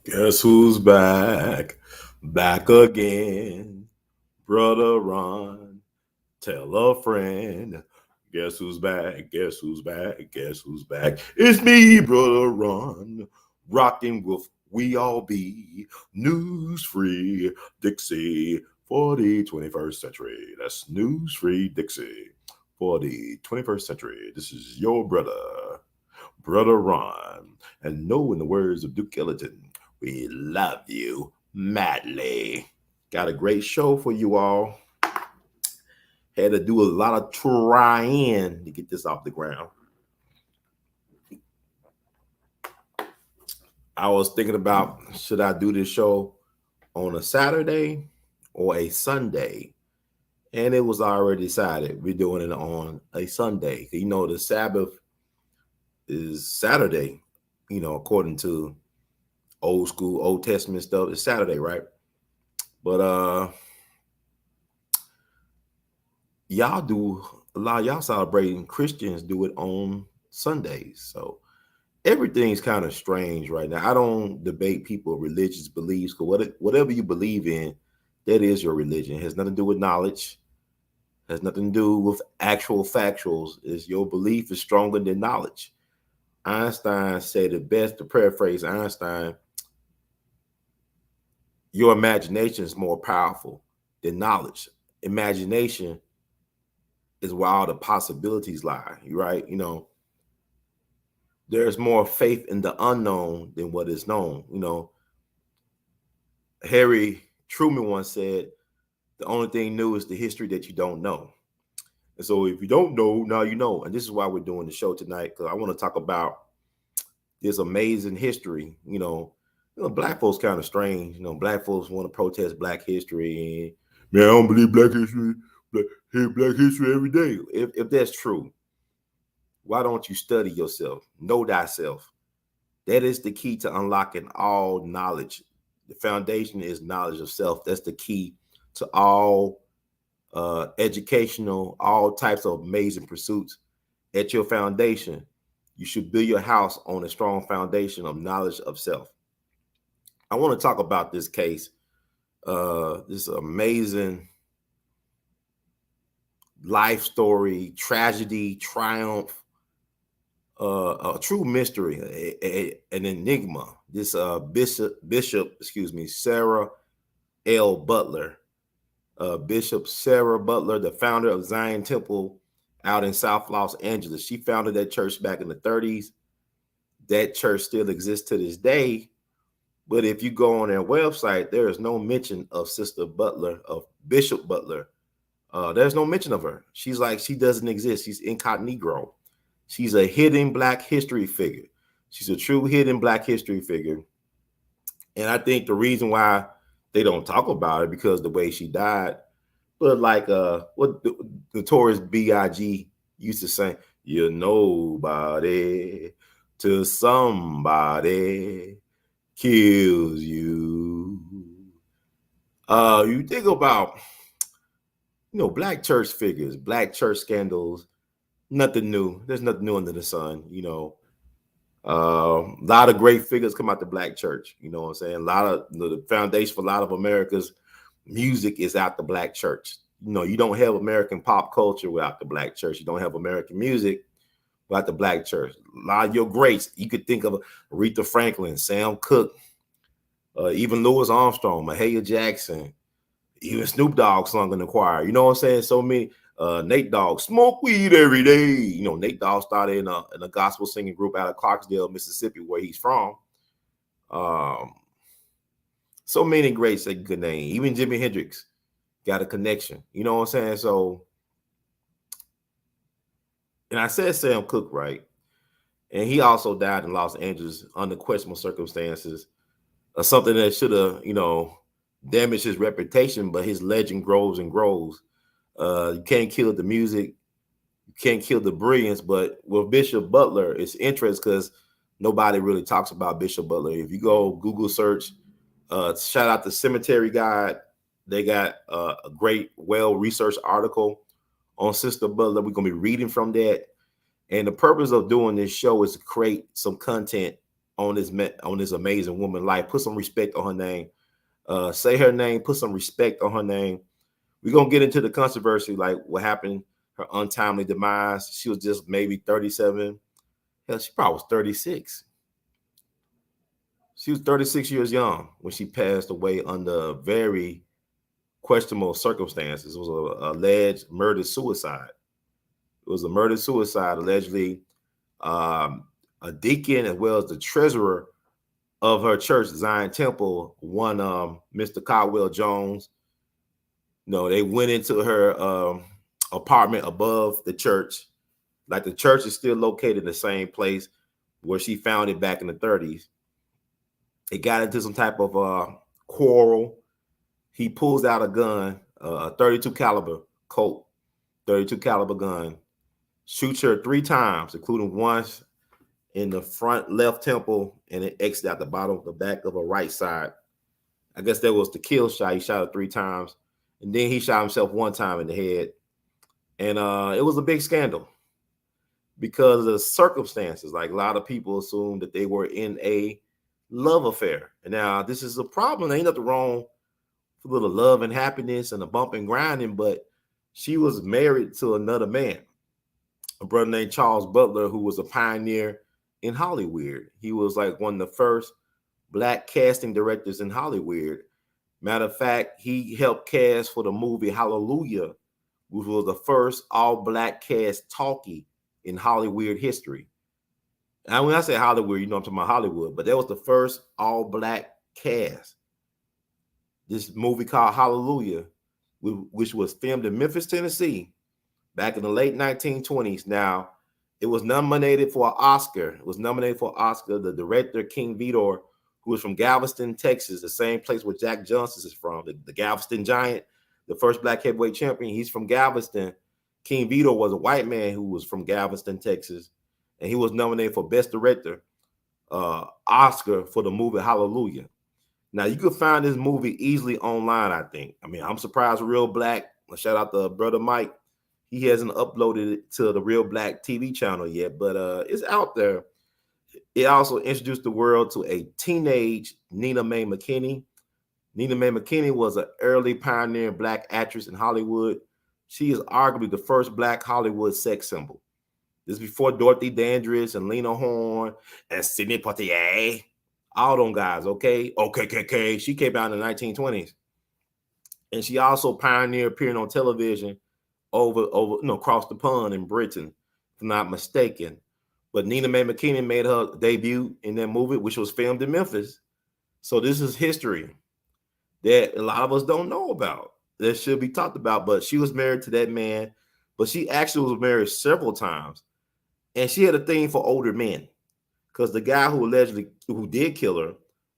Guess who's back? Back again. Brother Ron. Tell a friend. Guess who's back? Guess who's back? Guess who's back? It's me, Brother Ron. Rocking with We All Be. News free Dixie for the 21st century. That's news free Dixie for the 21st century. This is your brother, Brother Ron. And know in the words of Duke Ellington, we love you madly. Got a great show for you all. Had to do a lot of trying to get this off the ground. I was thinking about should I do this show on a Saturday or a Sunday? And it was already decided we're doing it on a Sunday. You know, the Sabbath is Saturday, according to old school, Old Testament stuff. It's Saturday, right? But y'all do a lot of y'all celebrating. Christians do it on Sundays. So everything's kind of strange right now. I don't debate people religious beliefs, because whatever you believe in, that is your religion. It has nothing to do with knowledge. It has nothing to do with actual factuals. Is your belief is stronger than knowledge. Einstein said it best, to paraphrase Einstein, your imagination is more powerful than knowledge. Imagination is where all the possibilities lie, right? There's more faith in the unknown than what is known. Harry Truman once said, the only thing new is the history that you don't know. And so if you don't know, now you know. And this is why we're doing the show tonight, because I want to talk about this amazing history. Black folks kind of strange. Black folks want to protest Black history. And, man, I don't believe Black history. Black history every day. If that's true, why don't you study yourself? Know thyself. That is the key to unlocking all knowledge. The foundation is knowledge of self. That's the key to all educational, all types of amazing pursuits. At your foundation, you should build your house on a strong foundation of knowledge of self. I want to talk about this case, this amazing life story, tragedy, triumph, a true mystery, an enigma. This Bishop, Sara A.L. Butler, Bishop Sara Butler, the founder of Zion Temple out in South Los Angeles. She founded that church back in the 30s. That church still exists to this day. But if you go on their website, there is no mention of Sister Butler, of Bishop Butler. There's no mention of her. She doesn't exist. She's incognito. She's a hidden Black history figure. She's a true hidden Black history figure. And I think the reason why they don't talk about it because the way she died. But like what the Notorious B.I.G. used to say, you're nobody till somebody kills you. You think about, Black church figures, Black church scandals, nothing new. There's nothing new under the sun, a lot of great figures come out the Black church. You know what I'm saying? A lot of the foundation for a lot of America's music is out the Black church. You don't have American pop culture without the Black church. You don't have American music without the Black church. A lot of your greats, you could think of Aretha Franklin, Sam Cooke, even Louis Armstrong, Mahalia Jackson, even Snoop Dogg sung in the choir. You know what I'm saying? So many. Nate Dogg, smoke weed every day. Nate Dogg started in a gospel singing group out of Clarksdale, Mississippi, where he's from. So many greats that you could name. Even Jimi Hendrix got a connection. You know what I'm saying? So, and I said Sam Cooke, right? And he also died in Los Angeles under questionable circumstances. Something that should have, damaged his reputation, but his legend grows and grows. You can't kill the music, you can't kill the brilliance. But with Bishop Butler, it's interesting because nobody really talks about Bishop Butler. If you go Google search, shout out to Cemetery Guide, they got a great, well-researched article on Sister Butler. We're gonna be reading from that. And the purpose of doing this show is to create some content on this amazing woman life. Put some respect on her name. Say her name. Put some respect on her name. We're gonna get into the controversy, like what happened, her untimely demise. She was just maybe 37. Hell, she probably was 36. She was 36 years young when she passed away under very questionable circumstances. It was an alleged murder suicide. It was a murder suicide, allegedly. A deacon as well as the treasurer of her church, Zion Temple, one Mr. Caldwell Jones. No, they went into her apartment above the church. Like the church is still located in the same place where she found it back in the 30s. It got into some type of quarrel. He pulls out a gun, a 32 caliber Colt, 32 caliber gun, shoots her 3 times, including once in the front left temple, and it exits out the bottom of the back of her right side. I guess that was the kill shot. He shot her 3 times, and then he shot himself 1 time in the head. And it was a big scandal because of the circumstances. Like a lot of people assumed that they were in a love affair. And now this is a problem. There ain't nothing wrong with a little love and happiness and a bump and grinding, but she was married to another man, a brother named Charles Butler, who was a pioneer in Hollywood. He was like one of the first Black casting directors in Hollywood. Matter of fact, he helped cast for the movie Hallelujah, which was the first all-Black cast talkie in Hollywood history. And when I say Hollywood, you know I'm talking about Hollywood, but that was the first all-Black cast. This movie called Hallelujah, which was filmed in Memphis, Tennessee, back in the late 1920s. Now, it was nominated for an Oscar. It was nominated for an Oscar. The director, King Vidor, who was from Galveston, Texas, the same place where Jack Johnson is from, the Galveston Giant, the first Black heavyweight champion. He's from Galveston. King Vidor was a white man who was from Galveston, Texas, and he was nominated for Best Director Oscar for the movie Hallelujah. Now, you can find this movie easily online, I think. I mean, I'm surprised Real Black, shout out to Brother Mike, he hasn't uploaded it to the Real Black TV channel yet, but it's out there. It also introduced the world to a teenage Nina Mae McKinney. Nina Mae McKinney was an early pioneering Black actress in Hollywood. She is arguably the first Black Hollywood sex symbol. This is before Dorothy Dandridge and Lena Horne and Sidney Poitier. All them guys, okay? Okay. She came out in the 1920s. And she also pioneered appearing on television over across the pond in Britain, if I'm not mistaken. But Nina Mae McKinney made her debut in that movie, which was filmed in Memphis. So this is history that a lot of us don't know about, that should be talked about. But she was married to that man, but she actually was married several times. And she had a thing for older men, because the guy who did kill her,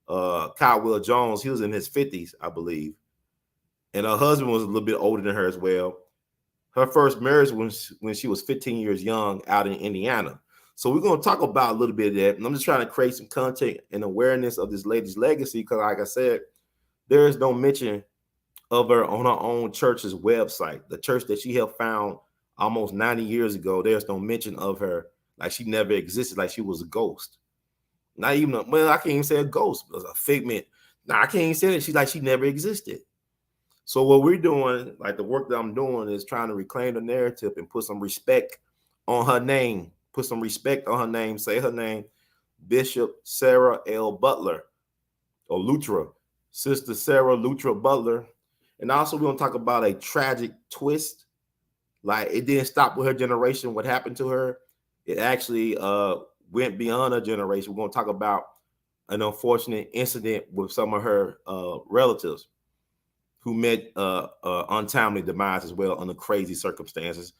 Caldwell Jones, he was in his 50s, I believe. And her husband was a little bit older than her as well. Her first marriage was when she was 15 years young out in Indiana. So we're going to talk about a little bit of that. And I'm just trying to create some content and awareness of this lady's legacy, because like I said, there is no mention of her on her own church's website. The church that she helped found almost 90 years ago, there's no mention of her. Like she never existed, like she was a ghost. Not even, I can't even say a ghost. It was a figment. I can't even say that. She never existed. So what we're doing, like the work that I'm doing, is trying to reclaim the narrative and put some respect on her name. Put some respect on her name. Say her name, Bishop Sara L. Butler, or Lutra, Sister Sara Lutra Butler. And also we're going to talk about a tragic twist. Like it didn't stop with her generation, what happened to her. It actually went beyond her generation. We're going to talk about an unfortunate incident with some of her relatives who met untimely demise as well under crazy circumstances.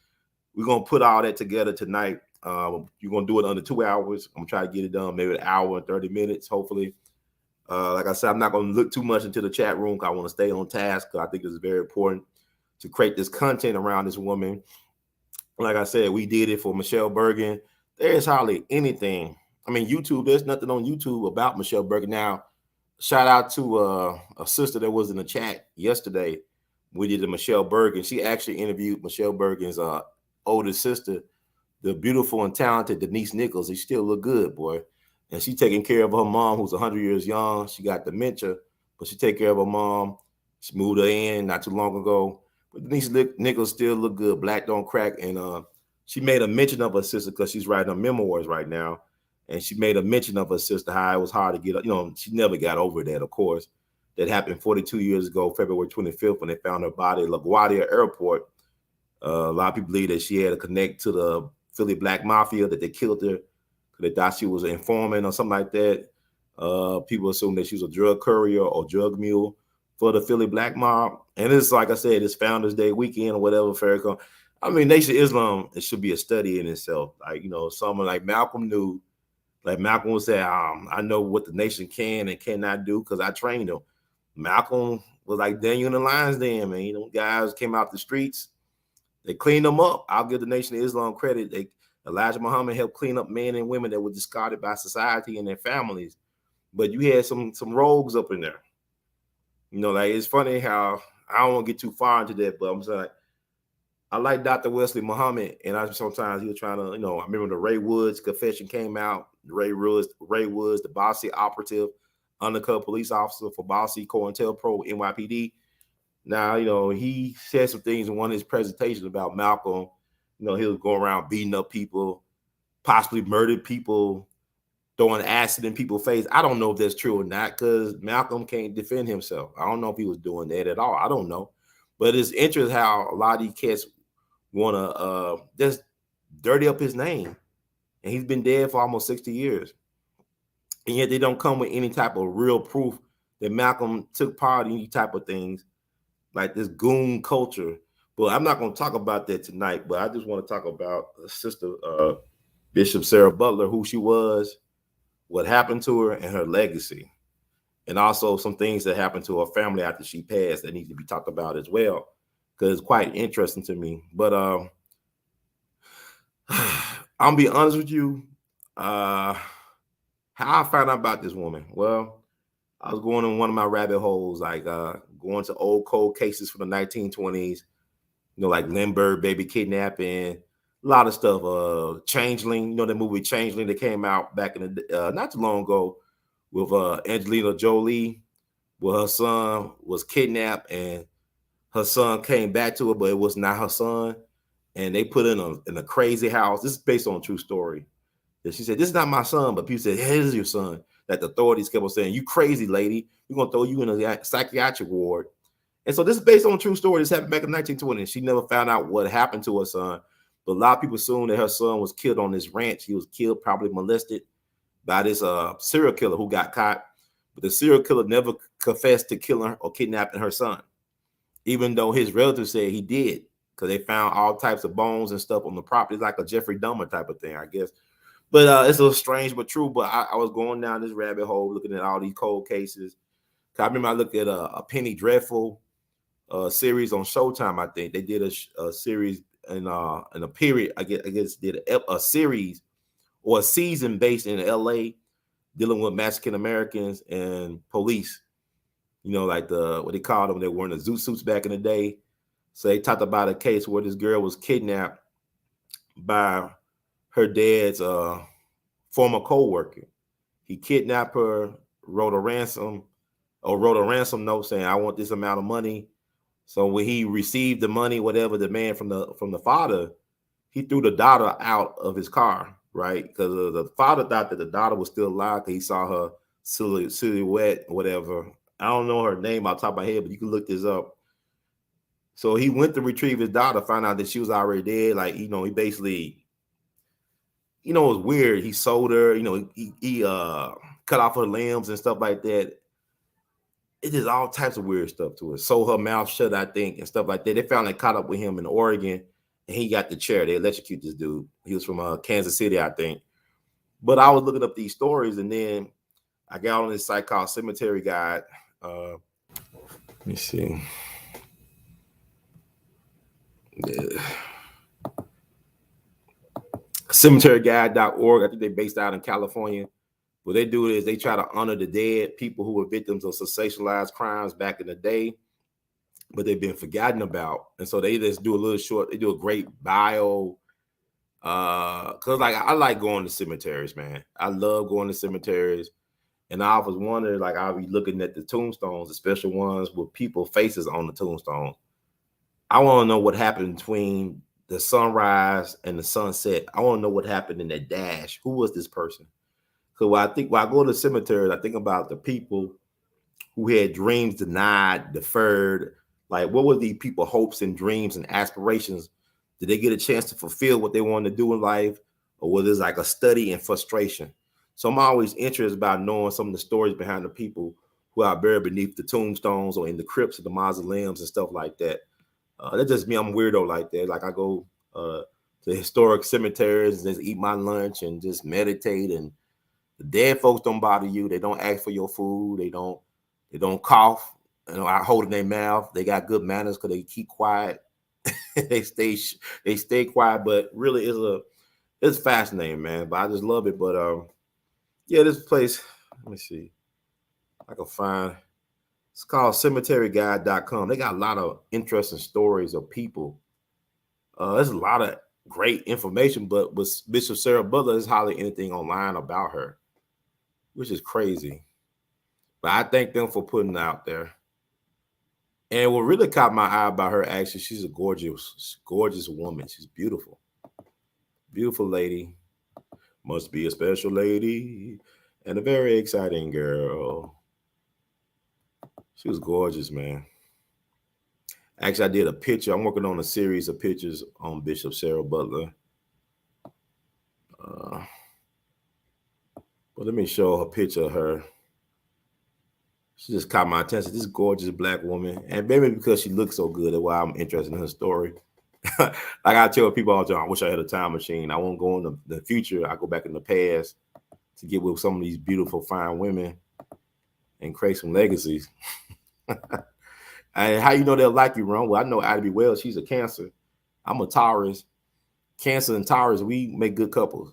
We're going to put all that together tonight. You're going to do it under 2 hours. I'm going to try to get it done maybe an hour and 30 minutes, hopefully. Like I said, I'm not going to look too much into the chat room because I want to stay on task, because I think it's very important to create this content around this woman. Like I said, we did it for Michelle Bergen. There's hardly anything. I mean, YouTube, there's nothing on YouTube about Michelle Bergen. Now, shout out to a sister that was in the chat yesterday. We did a Michelle Bergen. She actually interviewed Michelle Bergen's older sister, the beautiful and talented Denise Nichols. She still look good, boy. and she taking care of her mom, who's 100 years young. She got dementia, but she take care of her mom. She moved her in not too long ago. But Denise Nichols still look good. Black don't crack. And she made a mention of her sister because she's writing her memoirs right now. And she made a mention of her sister, how it was hard to get, she never got over that, of course. That happened 42 years ago, February 25th, when they found her body at LaGuardia Airport. A lot of people believe that she had a connect to the Philly Black Mafia, that they killed her. They thought she was an informant or something like that. People assume that she was a drug courier or drug mule for the Philly Black Mob. And it's like I said, it's Founders Day weekend or whatever. Farrakhan. I mean, Nation of Islam, it should be a study in itself. Like, someone like Malcolm knew, like Malcolm would say, I know what the nation can and cannot do because I trained them. Malcolm was like Daniel in the Lion's Den, man. Guys came out the streets. They cleaned them up. I'll give the Nation of Islam credit. Elijah Muhammad helped clean up men and women that were discarded by society and their families. But you had some rogues up in there. Like, it's funny how I don't want to get too far into that, but I'm saying, I like Dr. Wesley Muhammad, and sometimes he was trying to, I remember the Ray Woods confession came out. Ray Woods, the Bossy operative, undercover police officer for Bossy, COINTELPRO, NYPD. Now, he said some things in one of his presentations about Malcolm. He was going around beating up people, possibly murdered people, throwing acid in people's face. I don't know if that's true or not, because Malcolm can't defend himself. I don't know if he was doing that at all. I don't know. But it's interesting how a lot of these cats want to just dirty up his name. And he's been dead for almost 60 years. And yet they don't come with any type of real proof that Malcolm took part in any type of things, like this goon culture. But I'm not going to talk about that tonight, but I just want to talk about Sister Bishop Sara Butler, who she was, what happened to her, and her legacy. And also some things that happened to her family after she passed that need to be talked about as well, because it's quite interesting to me. But I'll be honest with you, how I found out about this woman. Well, I was going in one of my rabbit holes, like going to old cold cases from the 1920s, like Lindbergh baby kidnapping, a lot of stuff. Changeling, the movie Changeling that came out back in the not too long ago with Angelina Jolie, where her son was kidnapped and her son came back to her, but it was not her son, and they put in a crazy house. This is based on a true story. And she said, "This is not my son," but people said, "Hey, this is your son." That the authorities kept on saying, "You crazy lady, we're gonna throw you in a psychiatric ward." And so this is based on a true story. This happened back in 1920. She never found out what happened to her son. But a lot of people assume that her son was killed on this ranch. He was killed, probably molested by this serial killer who got caught. But the serial killer never confessed to killing or kidnapping her son, even though his relatives said he did, because they found all types of bones and stuff on the property. It's like a Jeffrey Dahmer type of thing, I guess. But it's a little strange but true. But I was going down this rabbit hole looking at all these cold cases. I remember I looked at a Penny Dreadful series on Showtime. I think they did a series in a period. I guess did a series or a season based in L.A. dealing with Mexican Americans and police. Like what they called them. They were in the zoot suits back in the day. So they talked about a case where this girl was kidnapped by her dad's former co-worker. He kidnapped her, wrote a ransom note saying, "I want this amount of money." So when he received the money, whatever demand from the father, he threw the daughter out of his car, right? Because the father thought that the daughter was still alive because he saw her silhouette, whatever. I don't know her name off the top of my head, but you can look this up. So he went to retrieve his daughter, found out that she was already dead. Like, he basically, it was weird. He sold her, he cut off her limbs and stuff like that. It is all types of weird stuff to it. Sew her mouth shut, I think, and stuff like that. They found they caught up with him in Oregon, and he got the chair. They electrocuted this dude. He was from Kansas City, I think. But I was looking up these stories, and then I got on this site called Cemetery Guide. Let me see. Yeah. CemeteryGuide.org. I think they're based out in California. What they do is they try to honor the dead, people who were victims of sensationalized crimes back in the day, but they've been forgotten about. And so they just do a little short, they do a great bio Cause like I like going to cemeteries, man. I love going to cemeteries. And I was wondering, like, I'll be looking at the tombstones, the special ones with people faces on the tombstone. I want to know what happened between the sunrise and the sunset. I want to know what happened in that dash. Who was this person? So when I go to the cemetery, I think about the people who had dreams denied, deferred. Like, what were these people hopes and dreams and aspirations? Did they get a chance to fulfill what they wanted to do in life, or was this like a study in frustration? So I'm always interested about knowing some of the stories behind the people who are buried beneath the tombstones or in the crypts of the mausoleums and stuff like that. That's just me. I'm a weirdo like that. Like I go to historic cemeteries and just eat my lunch and just meditate. And the dead folks don't bother you. They don't ask for your food. They don't cough. You know, I hold in their mouth. They got good manners because they keep quiet. they stay quiet. But really, it's fascinating, man. But I just love it. But yeah, this place. Let me see. I can find. It's called cemeteryguide.com. They got a lot of interesting stories of people. There's a lot of great information, but with Bishop Sara Butler, there's hardly anything online about her, which is crazy. But I thank them for putting it out there. And what really caught my eye about her, actually, she's a gorgeous, gorgeous woman. She's beautiful. Beautiful lady. Must be a special lady and a very exciting girl. She was gorgeous, man. Actually, I did a picture. I'm working on a series of pictures on Bishop Sara Butler. But let me show a picture of her. She just caught my attention. This gorgeous black woman. And maybe because she looks so good, that's why I'm interested in her story. Like I tell people all the time, I wish I had a time machine. I won't go in the future. I go back in the past to get with some of these beautiful, fine women and create some legacies. And how you know they'll like you, Ron? Well, I know Ida Well. She's a Cancer. I'm a Taurus. Cancer and Taurus, we make good couples.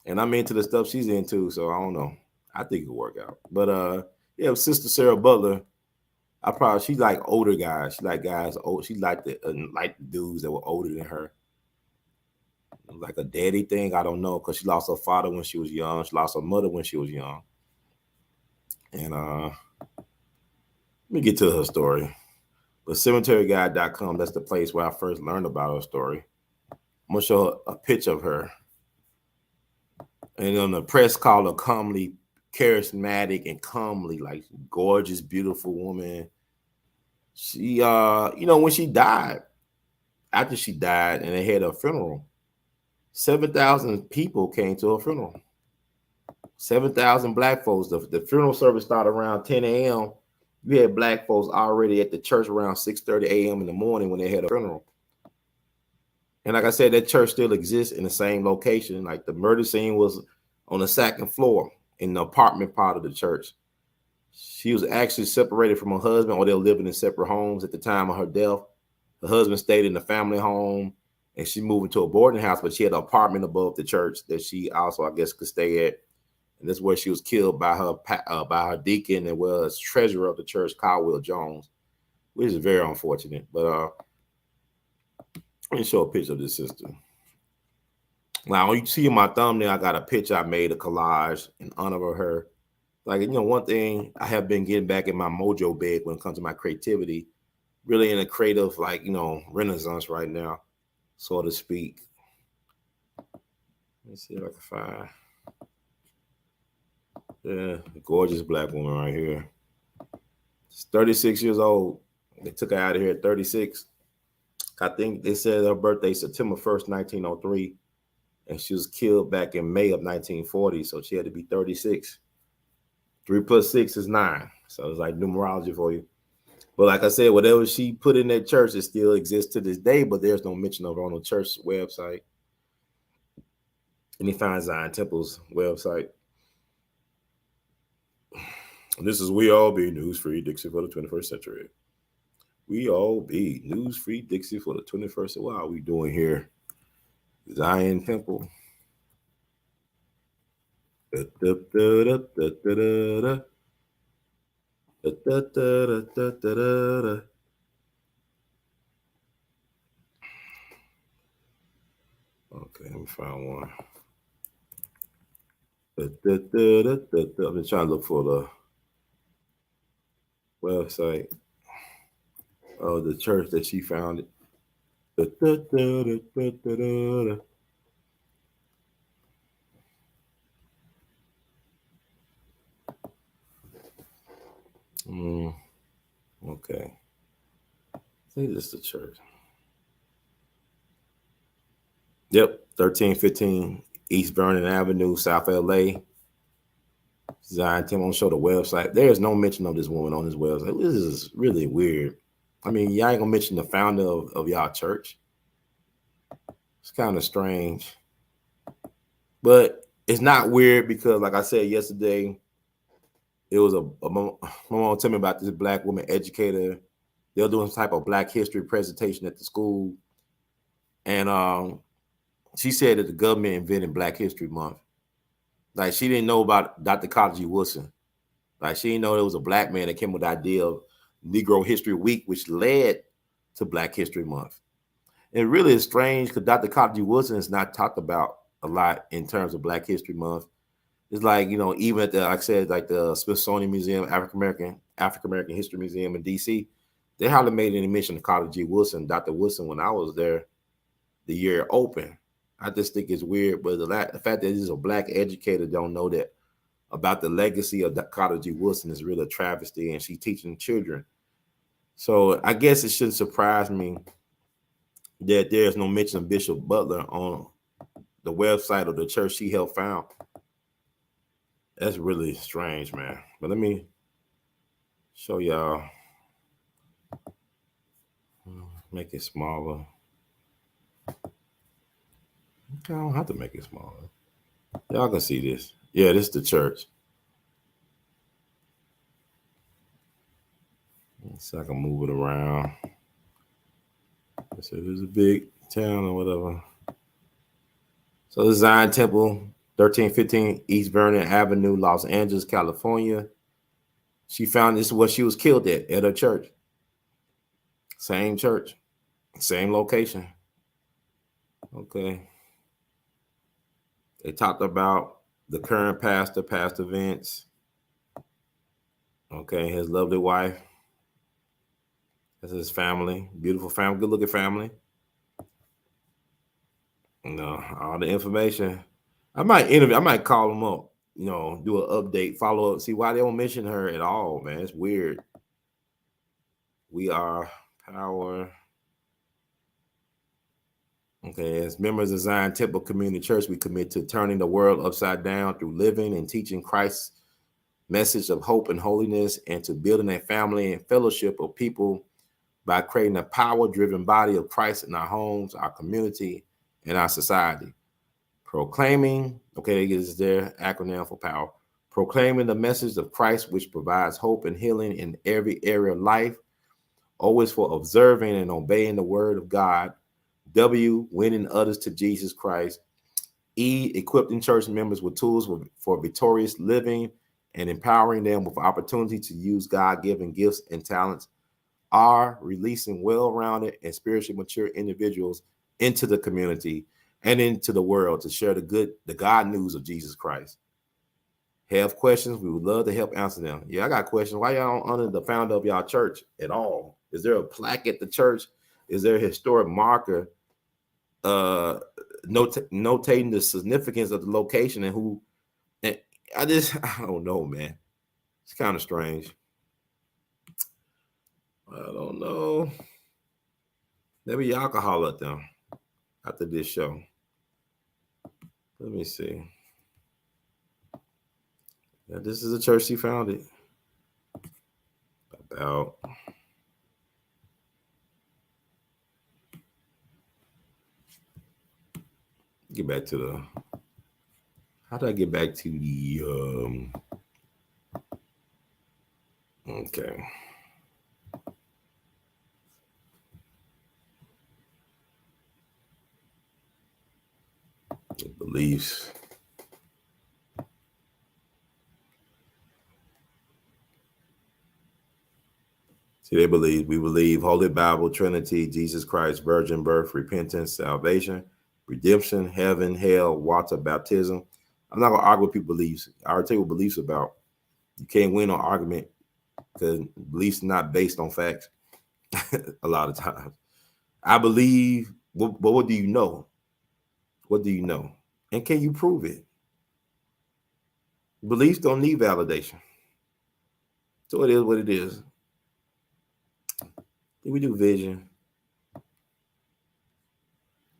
And I'm into the stuff she's into, so I don't know. I think it'll work out. But yeah, Sister Sara Butler, she like older guys. She like guys old. She like the dudes that were older than her. Like a daddy thing, I don't know, because she lost her father when she was young. She lost her mother when she was young. And let me get to her story. But cemeteryguide.com, that's the place where I first learned about her story. I'm gonna show a picture of her. And on the press called her comely, charismatic, and comely, like gorgeous, beautiful woman. She when she died, after she died and they had a funeral, 7,000 people came to her funeral. 7,000 black folks. The funeral service started around 10 a.m. You had black folks already at the church around 6:30 a.m. in the morning when they had a funeral. And like I said, that church still exists in the same location. Like the murder scene was on the second floor in the apartment part of the church. She was actually separated from her husband, or they were living in separate homes at the time of her death. The husband stayed in the family home, and she moved into a boarding house, but she had an apartment above the church that she also, I guess, could stay at. And that's where she was killed by her deacon and was treasurer of the church, Caldwell Jones, which is very unfortunate. But let me show a picture of this sister. Now, you see in my thumbnail, I got a picture I made, a collage in honor of her. Like, one thing I have been getting back in my mojo bag when it comes to my creativity, really in a creative, renaissance right now, so to speak. Let's see if I can find. Yeah, gorgeous black woman right here. She's 36 years old. They took her out of here at 36. I think they said her birthday September 1st, 1903. And she was killed back in May of 1940. So she had to be 36. 3 plus 6 is 9. So it's like numerology for you. But like I said, whatever she put in that church, it still exists to this day, but there's no mention of her on the church website. And you find Zion Temple's website. And this is We All Be News Free Dixie for the 21st century. We all be News Free Dixie for the 21st. What are we doing here? Zion Temple. Okay, let me find one. I've been trying to look for the website of the church that she founded. Okay. I think this is the church. Yep, 1315 East Vernon Avenue, South LA. Zion Tim on show the website. There is no mention of this woman on this website. This is really weird. I mean, y'all ain't gonna mention the founder of y'all church. It's kind of strange. But it's not weird because, like I said yesterday, it was my mom told me about this black woman educator. They were doing some type of Black history presentation at the school. And she said that the government invented Black History Month. Like, she didn't know about Dr. Carter G. Woodson. Like, she didn't know there was a black man that came with the idea of Negro History Week, which led to Black History Month. It really is strange because Dr. Carter G. Woodson is not talked about a lot in terms of Black History Month. It's like, even at like I said, like the Smithsonian Museum, African American History Museum in DC, they hardly made any mention of Carter G. Woodson, Dr. Woodson, when I was there the year it opened. I just think it's weird, but the fact that he's a black educator don't know that about the legacy of Carter G. Woodson is really a travesty, and she's teaching children. So I guess it shouldn't surprise me that there's no mention of Bishop Butler on the website of the church she helped found. That's really strange, man. But let me show y'all. Make it smaller. I don't have to make it smaller. Y'all can see this. Yeah, this is the church. So I can move it around. So there's a big town or whatever. So the Zion Temple, 1315 East Vernon Avenue, Los Angeles, California. She found this is what she was killed at her church. Same church, same location. Okay. They talked about the current pastor, past events. Okay, his lovely wife. That's his family. Beautiful family, good looking family. All the information. I might call them up, do an update, follow up, see why they don't mention her at all, man. It's weird. We are power. Okay, as members of Zion Temple Community Church, we commit to turning the world upside down through living and teaching Christ's message of hope and holiness, and to building a family and fellowship of people by creating a power-driven body of Christ in our homes, our community, and our society. Proclaiming, okay, this is their acronym for power. Proclaiming the message of Christ, which provides hope and healing in every area of life. Always for observing and obeying the word of God. W, winning others to Jesus Christ. E, equipping church members with tools for victorious living and empowering them with opportunity to use God-given gifts and talents. R, releasing well-rounded and spiritually mature individuals into the community and into the world to share the God news of Jesus Christ. Have questions? We would love to help answer them. Yeah, I got questions. Why y'all don't honor the founder of y'all church at all? Is there a plaque at the church? Is there a historic marker notating the significance of the location and who? And I don't know, man. It's kind of strange. I don't know. Maybe y'all can holler at them after this show. Let me see. Yeah, this is a church she founded. About get back to the. How do I get back to the? Okay. The beliefs. See, we believe Holy Bible, Trinity, Jesus Christ, virgin birth, repentance, salvation, redemption, heaven, hell, water, baptism. I'm not gonna argue with people's beliefs. I already tell you what beliefs about. You can't win on argument because beliefs are not based on facts. A lot of times, I believe. But what do you know? What do you know? And can you prove it? Beliefs don't need validation. So it is what it is. We do vision.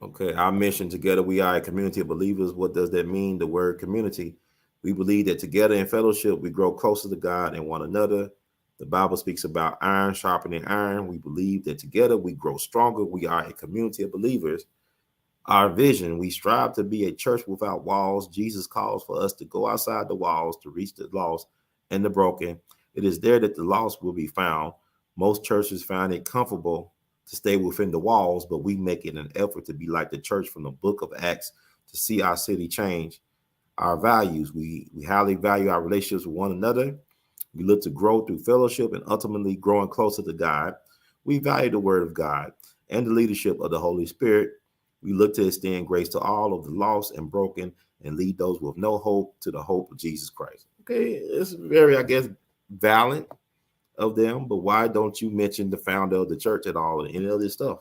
Okay, I mentioned together we are a community of believers. What does that mean? The word community. We believe that together in fellowship, we grow closer to God and one another. The Bible speaks about iron sharpening iron. We believe that together we grow stronger. We are a community of believers. Our vision, we strive to be a church without walls. Jesus calls for us to go outside the walls to reach the lost and the broken. It is there that the lost will be found. Most churches find it comfortable to stay within the walls, but we make it an effort to be like the church from the book of Acts to see our city change. Our values, we highly value our relationships with one another. We look to grow through fellowship and ultimately growing closer to God. We value the word of God and the leadership of the Holy Spirit. We look to extend grace to all of the lost and broken and lead those with no hope to the hope of Jesus Christ. Okay, it's very, I guess, valid of them, but why don't you mention the founder of the church at all in any of this stuff?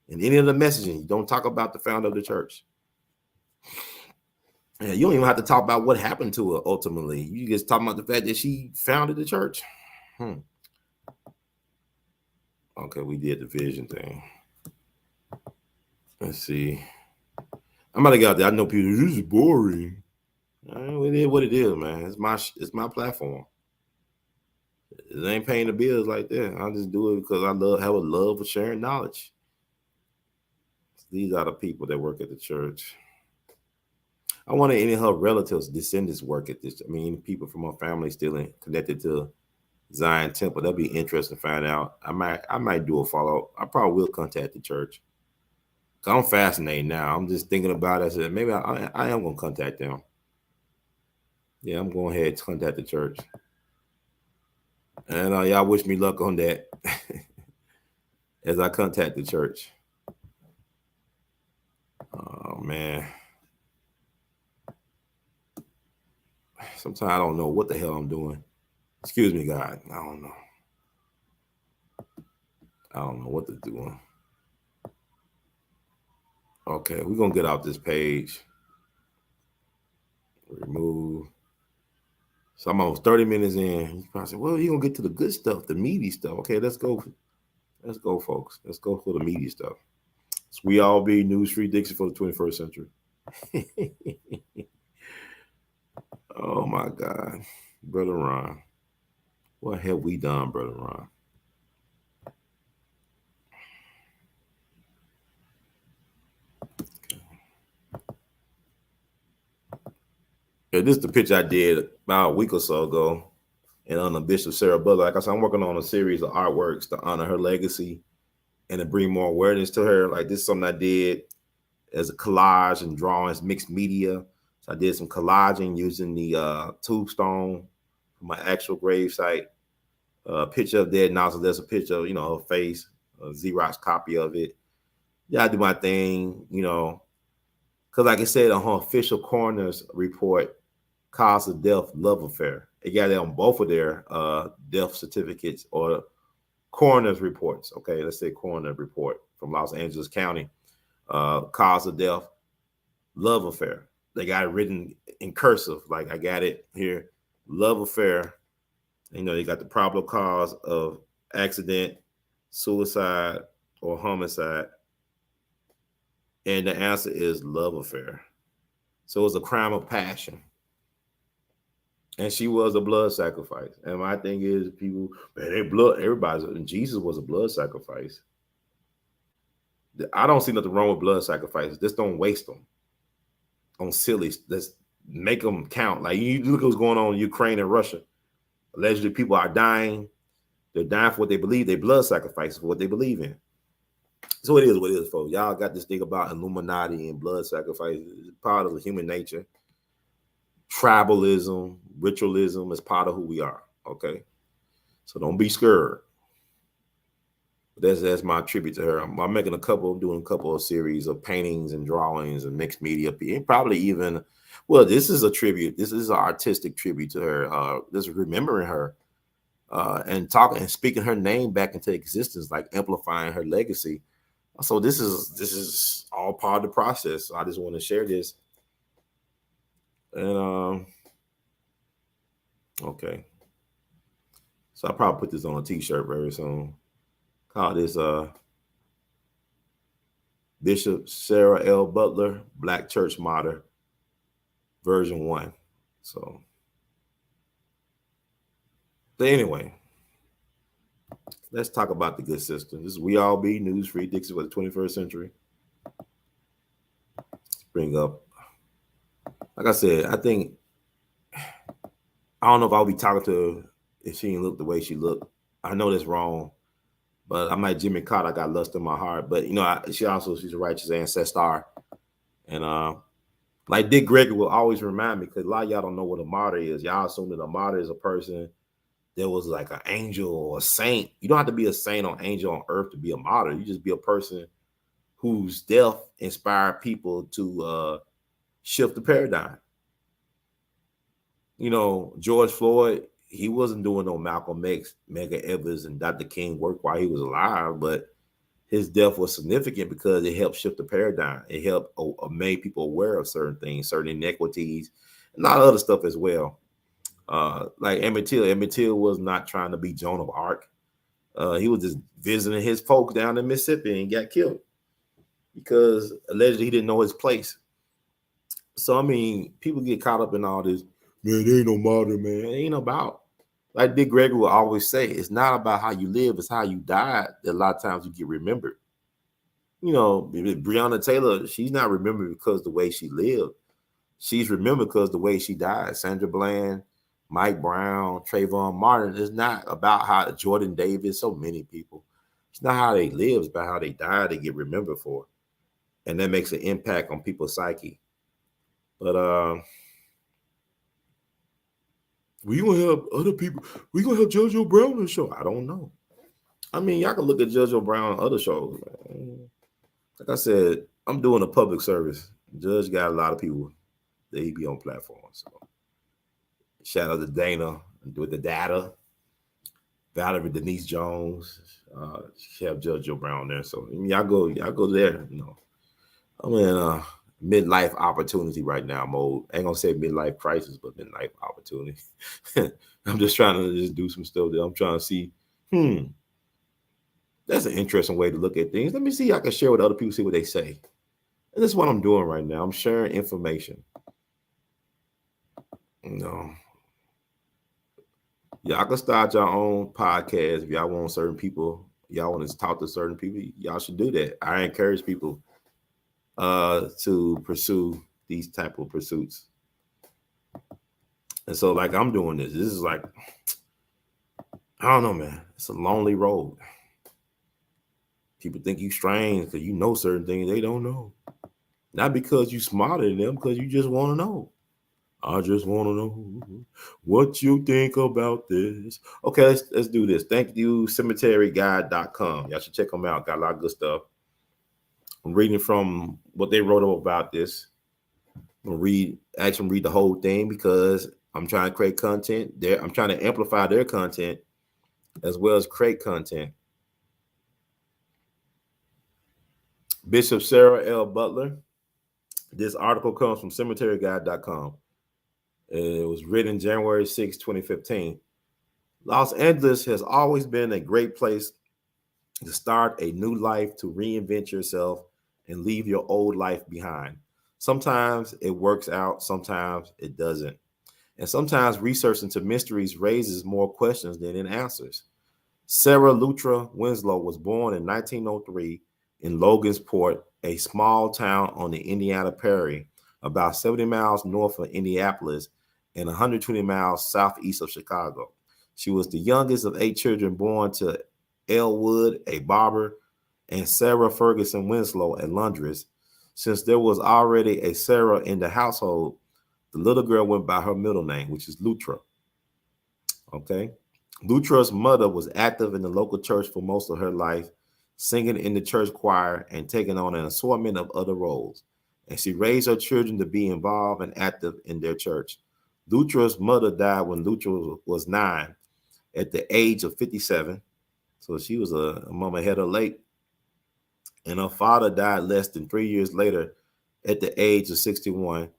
In any of the messaging, you don't talk about the founder of the church. And you don't even have to talk about what happened to her ultimately. You just talk about the fact that she founded the church. Okay, we did the vision thing. Let's see. I'm about to get out there. I know people, this is boring. It is what it is, man. It's my platform. It ain't paying the bills like that. I just do it because I have a love for sharing knowledge. These are the people that work at the church. I wonder any of her relatives, descendants work at this. I mean, people from her family still connected to Zion Temple. That'd be interesting to find out. I might do a follow-up. I probably will contact the church. I'm fascinated now. I'm just thinking about it. I said, maybe I am going to contact them. Yeah, I'm going ahead to contact the church. And y'all wish me luck on that as I contact the church. Oh, man. Sometimes I don't know what the hell I'm doing. Excuse me, God. I don't know. I don't know what to do. Okay, we're going to get off this page. Remove. So I'm almost 30 minutes in. You probably say, well, you're going to get to the good stuff, the meaty stuff. Okay, let's go. Let's go, folks. Let's go for the meaty stuff. So we all be news-free Dixie for the 21st century. Oh, my God. Brother Ron. What have we done, Brother Ron? Yeah, this is the picture I did about a week or so ago. And on the Bishop Sara Butler. Like I said, I'm working on a series of artworks to honor her legacy and to bring more awareness to her. Like this is something I did as a collage and drawings, mixed media. So I did some collaging using the tombstone for my actual gravesite. Picture of dead now, so there's a picture of, her face, a Xerox copy of it. Yeah, I do my thing, because like I said on her official coroner's report, cause of death, love affair. They got it on both of their death certificates or coroner's reports. Okay, let's say coroner report from Los Angeles County. Cause of death, love affair. They got it written in cursive, like I got it here, love affair. They got the probable cause of accident, suicide, or homicide. And the answer is love affair. So it's a crime of passion. And she was a blood sacrifice. And my thing is, people, man, Jesus was a blood sacrifice. I don't see nothing wrong with blood sacrifices. Just don't waste them on silly. Let's make them count. Like you look at what's going on in Ukraine and Russia. Allegedly, people are dying. They're dying for what they believe. They blood sacrifices for what they believe in. So it is what it is, folks. Y'all got this thing about Illuminati and blood sacrifice. It's part of the human nature. Tribalism, ritualism is part of who we are. Okay, so don't be scared. That's my tribute to her. I'm doing a couple of series of paintings and drawings and mixed media, and probably even, well, this is a tribute. This is an artistic tribute to her. Just remembering her, and talking and speaking her name back into existence, like amplifying her legacy. So this is all part of the process. So I just want to share this. And okay, so I'll probably put this on a T-shirt very soon. Call this Bishop Sara L. Butler, Black Church Martyr, version 1. So, but anyway, let's talk about the good sister. This is We All Be News Free Dixie for the 21st century. Let's bring up, like I said, I don't know if I'll be talking to her if she didn't look the way she looked. I know that's wrong, but I'm like Jimmy Carter. I got lust in my heart. But you know, she's a righteous ancestor, and like Dick Gregory will always remind me, because a lot of y'all don't know what a martyr is. Y'all assume that a martyr is a person that was like an angel or a saint. You don't have to be a saint or angel on earth to be a martyr. You just be a person whose death inspired people to shift the paradigm. You know, George Floyd, he wasn't doing no Malcolm X, Medgar Evers, and Dr. King work while he was alive, but his death was significant because it helped shift the paradigm. It helped made people aware of certain things, certain inequities, and a lot of other stuff as well. Like Emmett Till was not trying to be Joan of Arc. He was just visiting his folks down in Mississippi and got killed because allegedly he didn't know his place. So, I mean, people get caught up in all this, man, there ain't no martyr, man. It ain't about, like Dick Gregory will always say, it's not about how you live, it's how you died that a lot of times you get remembered. You know, Breonna Taylor, she's not remembered because of the way she lived. She's remembered because of the way she died. Sandra Bland, Mike Brown, Trayvon Martin. It's not about how Jordan Davis, so many people. It's not how they live, it's about how they die, they get remembered for. And that makes an impact on people's psyche. But we gonna have other people. We gonna have JoJo Brown on the show. I don't know. I mean, y'all can look at JoJo Brown on other shows. Like I said, I'm doing a public service. Judge got a lot of people that he be on platforms. So shout out to Dana with the data. Valerie Denise Jones. She have JoJo Brown there. So I mean, y'all go there. You know, I'm in midlife opportunity right now mode. I ain't gonna say midlife crisis, but midlife opportunity. I'm just trying to just do some stuff that I'm trying to see. That's an interesting way to look at things. Let me see. I can share with other people, see what they say. And this is what I'm doing right now. I'm sharing information. You know, y'all can start your own podcast if y'all want certain people. Y'all want to talk to certain people. Y'all should do that. I encourage people to pursue these type of pursuits. And so, like, I'm doing this. This is like, I don't know, man. It's a lonely road. People think you strange because you know certain things they don't know. Not because you smarter than them, because you just want to know. I just want to know what you think about this. Okay, let's do this. Thank you, cemeteryguide.com. Y'all should check them out. Got a lot of good stuff. I'm reading from what they wrote about this. I'm read the whole thing because I'm trying to create content there. I'm trying to amplify their content as well as create content. Bishop Sara L. Butler. This article comes from cemeteryguide.com. It was written January 6, 2015. Los Angeles has always been a great place to start a new life, to reinvent yourself and leave your old life behind. Sometimes it works out, sometimes it doesn't. And sometimes research into mysteries raises more questions than it answers. Sarah Lutra Winslow was born in 1903 in Logansport, a small town on the Indiana Prairie, about 70 miles north of Indianapolis and 120 miles southeast of Chicago. She was the youngest of 8 children born to A.L.L. Wood, a barber, and Sarah Ferguson Winslow, a laundress. Since there was already a Sarah in the household, the little girl went by her middle name, which is Lutra. Okay. Lutra's mother was active in the local church for most of her life. singing in the church choir, and taking on an assortment of other roles. And she raised her children to be involved and active in their church. Lutra's mother died when Lutra was 9 at the age of 57. So she was a mama ahead of late. And her father died less than 3 years later at the age of 61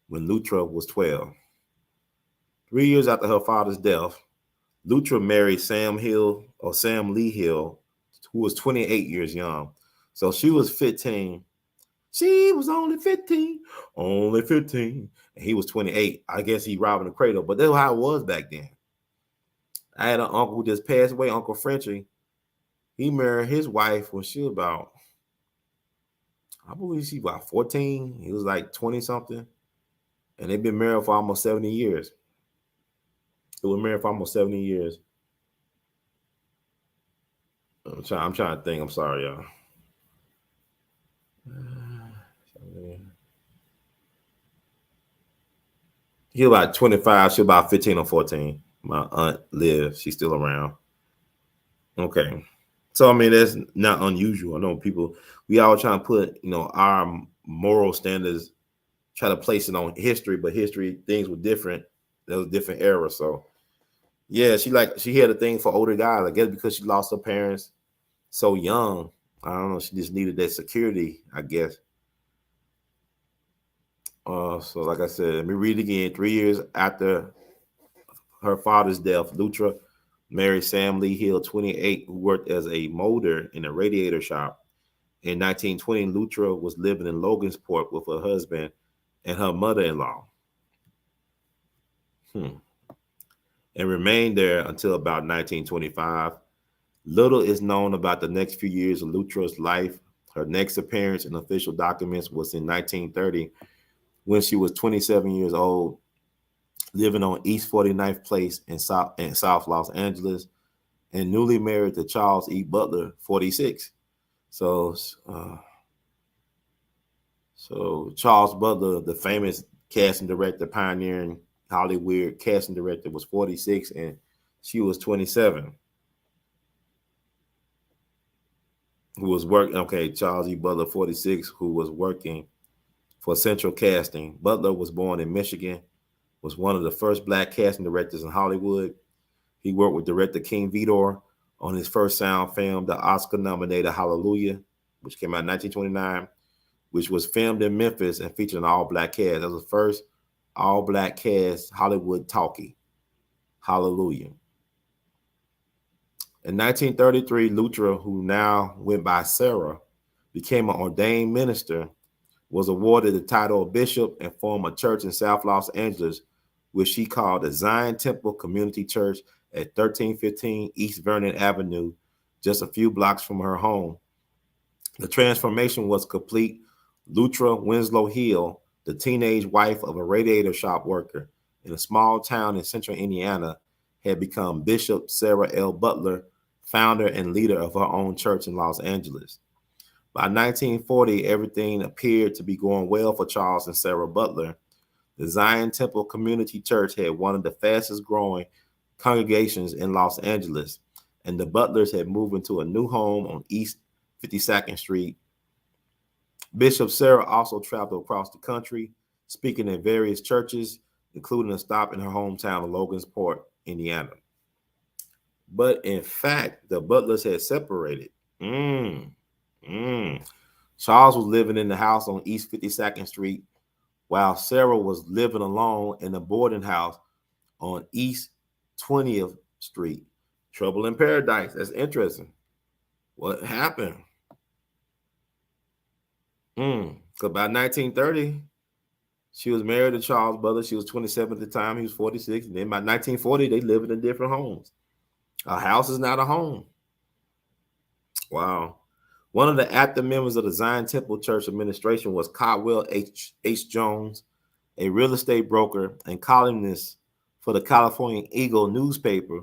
when Lutra was 12. 3 years after her father's death, Lutra married Sam Lee Hill, who was 28 years young. So she was 15. She was only 15, and he was 28. I guess he robbing the cradle, but that's how it was back then. I had an uncle who just passed away, Uncle Frenchie. He married his wife when she was about, I believe she was about 14. He was like 20 something. And they've been married for almost 70 years. They were married for almost 70 years. I'm trying to think. I'm sorry, y'all. He was about 25. She was about 15 or 14. My aunt lives. She's still around. Okay. So, I mean, that's not unusual. I know people, we all trying to put, our moral standards, try to place it on history, but history, things were different. There was a different era. So, yeah, she had a thing for older guys. I guess because she lost her parents so young. I don't know. She just needed that security, I guess. So like I said, let me read again. 3 years after her father's death, Lutra married Sam Lee Hill, 28, who worked as a molder in a radiator shop. In 1920, Lutra was living in Logansport with her husband and her mother-in-law. And remained there until about 1925. Little is known about the next few years of Lutra's life. Her next appearance in official documents was in 1930, when she was 27 years old, living on East 49th Place in South Los Angeles, and newly married to Charles E. Butler, 46. So Charles Butler, the famous casting director, pioneering Hollywood casting director, was 46, and she was 27. Who was working? Okay, Charles E. Butler, 46, who was working for Central Casting. Butler was born in Michigan, was one of the first Black casting directors in Hollywood. He worked with director King Vidor on his first sound film, the Oscar-nominated Hallelujah, which came out in 1929, which was filmed in Memphis and featured an all-Black cast. That was the first all-Black cast Hollywood talkie, Hallelujah. In 1933, Lutra, who now went by Sara, became an ordained minister, was awarded the title of bishop, and formed a church in South Los Angeles, which she called the Zion Temple Community Church at 1315 East Vernon Avenue, just a few blocks from her home. The transformation was complete. Lutra Winslow Hill, the teenage wife of a radiator shop worker in a small town in central Indiana, had become Bishop Sara L. Butler, founder and leader of her own church in Los Angeles. By 1940, everything appeared to be going well for Charles and Sara Butler. The Zion Temple Community Church had one of the fastest growing congregations in Los Angeles, and the Butlers had moved into a new home on East 52nd Street. Bishop Sara also traveled across the country, speaking in various churches, including a stop in her hometown of Logansport, Indiana. But in fact, the Butlers had separated. Charles was living in the house on East 52nd Street, while Sara was living alone in a boarding house on East 20th Street. Trouble in paradise. That's interesting. What happened? Because by 1930, she was married to Charles Butler. She was 27 at the time. He was 46. And then by 1940, they lived in different homes. A house is not a home. Wow. One of the active members of the Zion Temple Church administration was Caldwell H. Jones, a real estate broker and columnist for the California Eagle newspaper,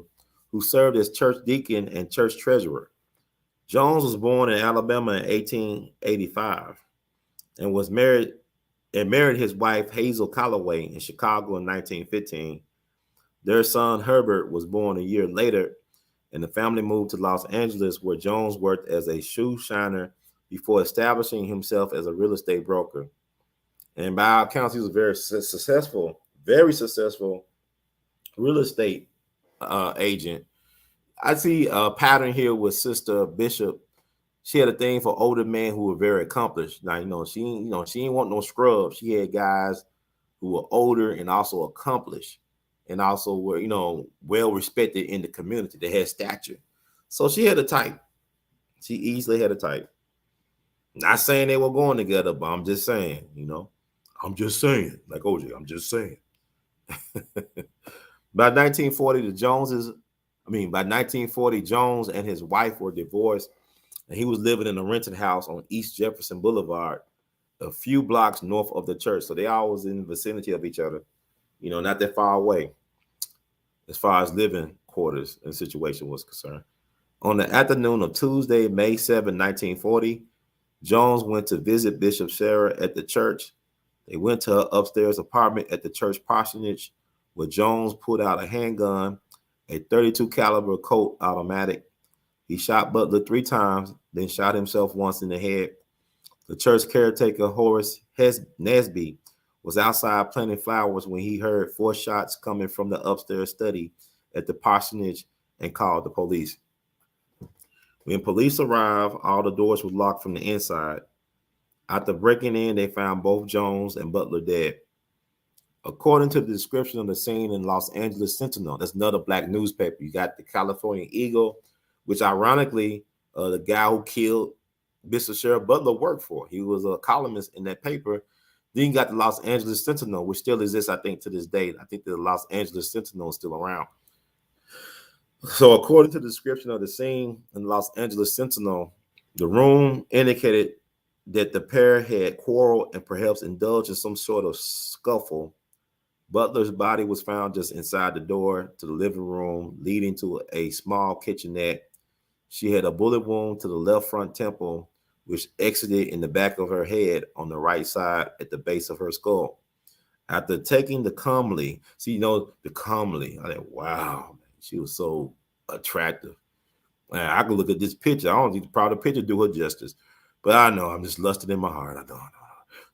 who served as church deacon and church treasurer. Jones was born in Alabama in 1885 and married his wife Hazel Calloway in Chicago in 1915. Their son Herbert was born a year later and the family moved to Los Angeles, where Jones worked as a shoe shiner before establishing himself as a real estate broker. And by all accounts, he was very successful real estate agent. I see a pattern here with Sister Bishop. She had a thing for older men who were very accomplished. Now, she didn't want no scrubs. She had guys who were older and also accomplished, and also were, well respected in the community. They had stature. So she had a type. She easily had a type. Not saying they were going together, but I'm just saying, I'm just saying, like OJ, I'm just saying. By 1940, by 1940, Jones and his wife were divorced, and he was living in a rented house on East Jefferson Boulevard, a few blocks north of the church. So they always in the vicinity of each other, not that far away as far as living quarters and situation was concerned. On the afternoon of Tuesday, May 7, 1940, Jones went to visit Bishop Sara at the church. They went to her upstairs apartment at the church parsonage, where Jones pulled out a handgun, a .32 caliber Colt automatic. He shot Butler 3 times, then shot himself once in the head. The church caretaker, Horace Nesby, was outside planting flowers when he heard 4 shots coming from the upstairs study at the parsonage and called the police. When police arrived, all the doors were locked from the inside. After breaking in, they found both Jones and Butler dead. According to the description of the scene in Los Angeles Sentinel, that's another black newspaper. You got the California Eagle, which ironically, the guy who killed Bishop Sara Butler worked for. He was a columnist in that paper. Then you got the Los Angeles Sentinel, which still exists, I think, to this day. I think the Los Angeles Sentinel is still around. So according to the description of the scene in Los Angeles Sentinel, the room indicated that the pair had quarreled and perhaps indulged in some sort of scuffle. Butler's body was found just inside the door to the living room, leading to a small kitchenette. She had a bullet wound to the left front temple, which exited in the back of her head on the right side at the base of her skull. After taking the comely, the comely, I thought, wow, she was so attractive. Man, I could look at this picture. I don't think probably the picture do her justice, but I know I'm just lusted in my heart. I know.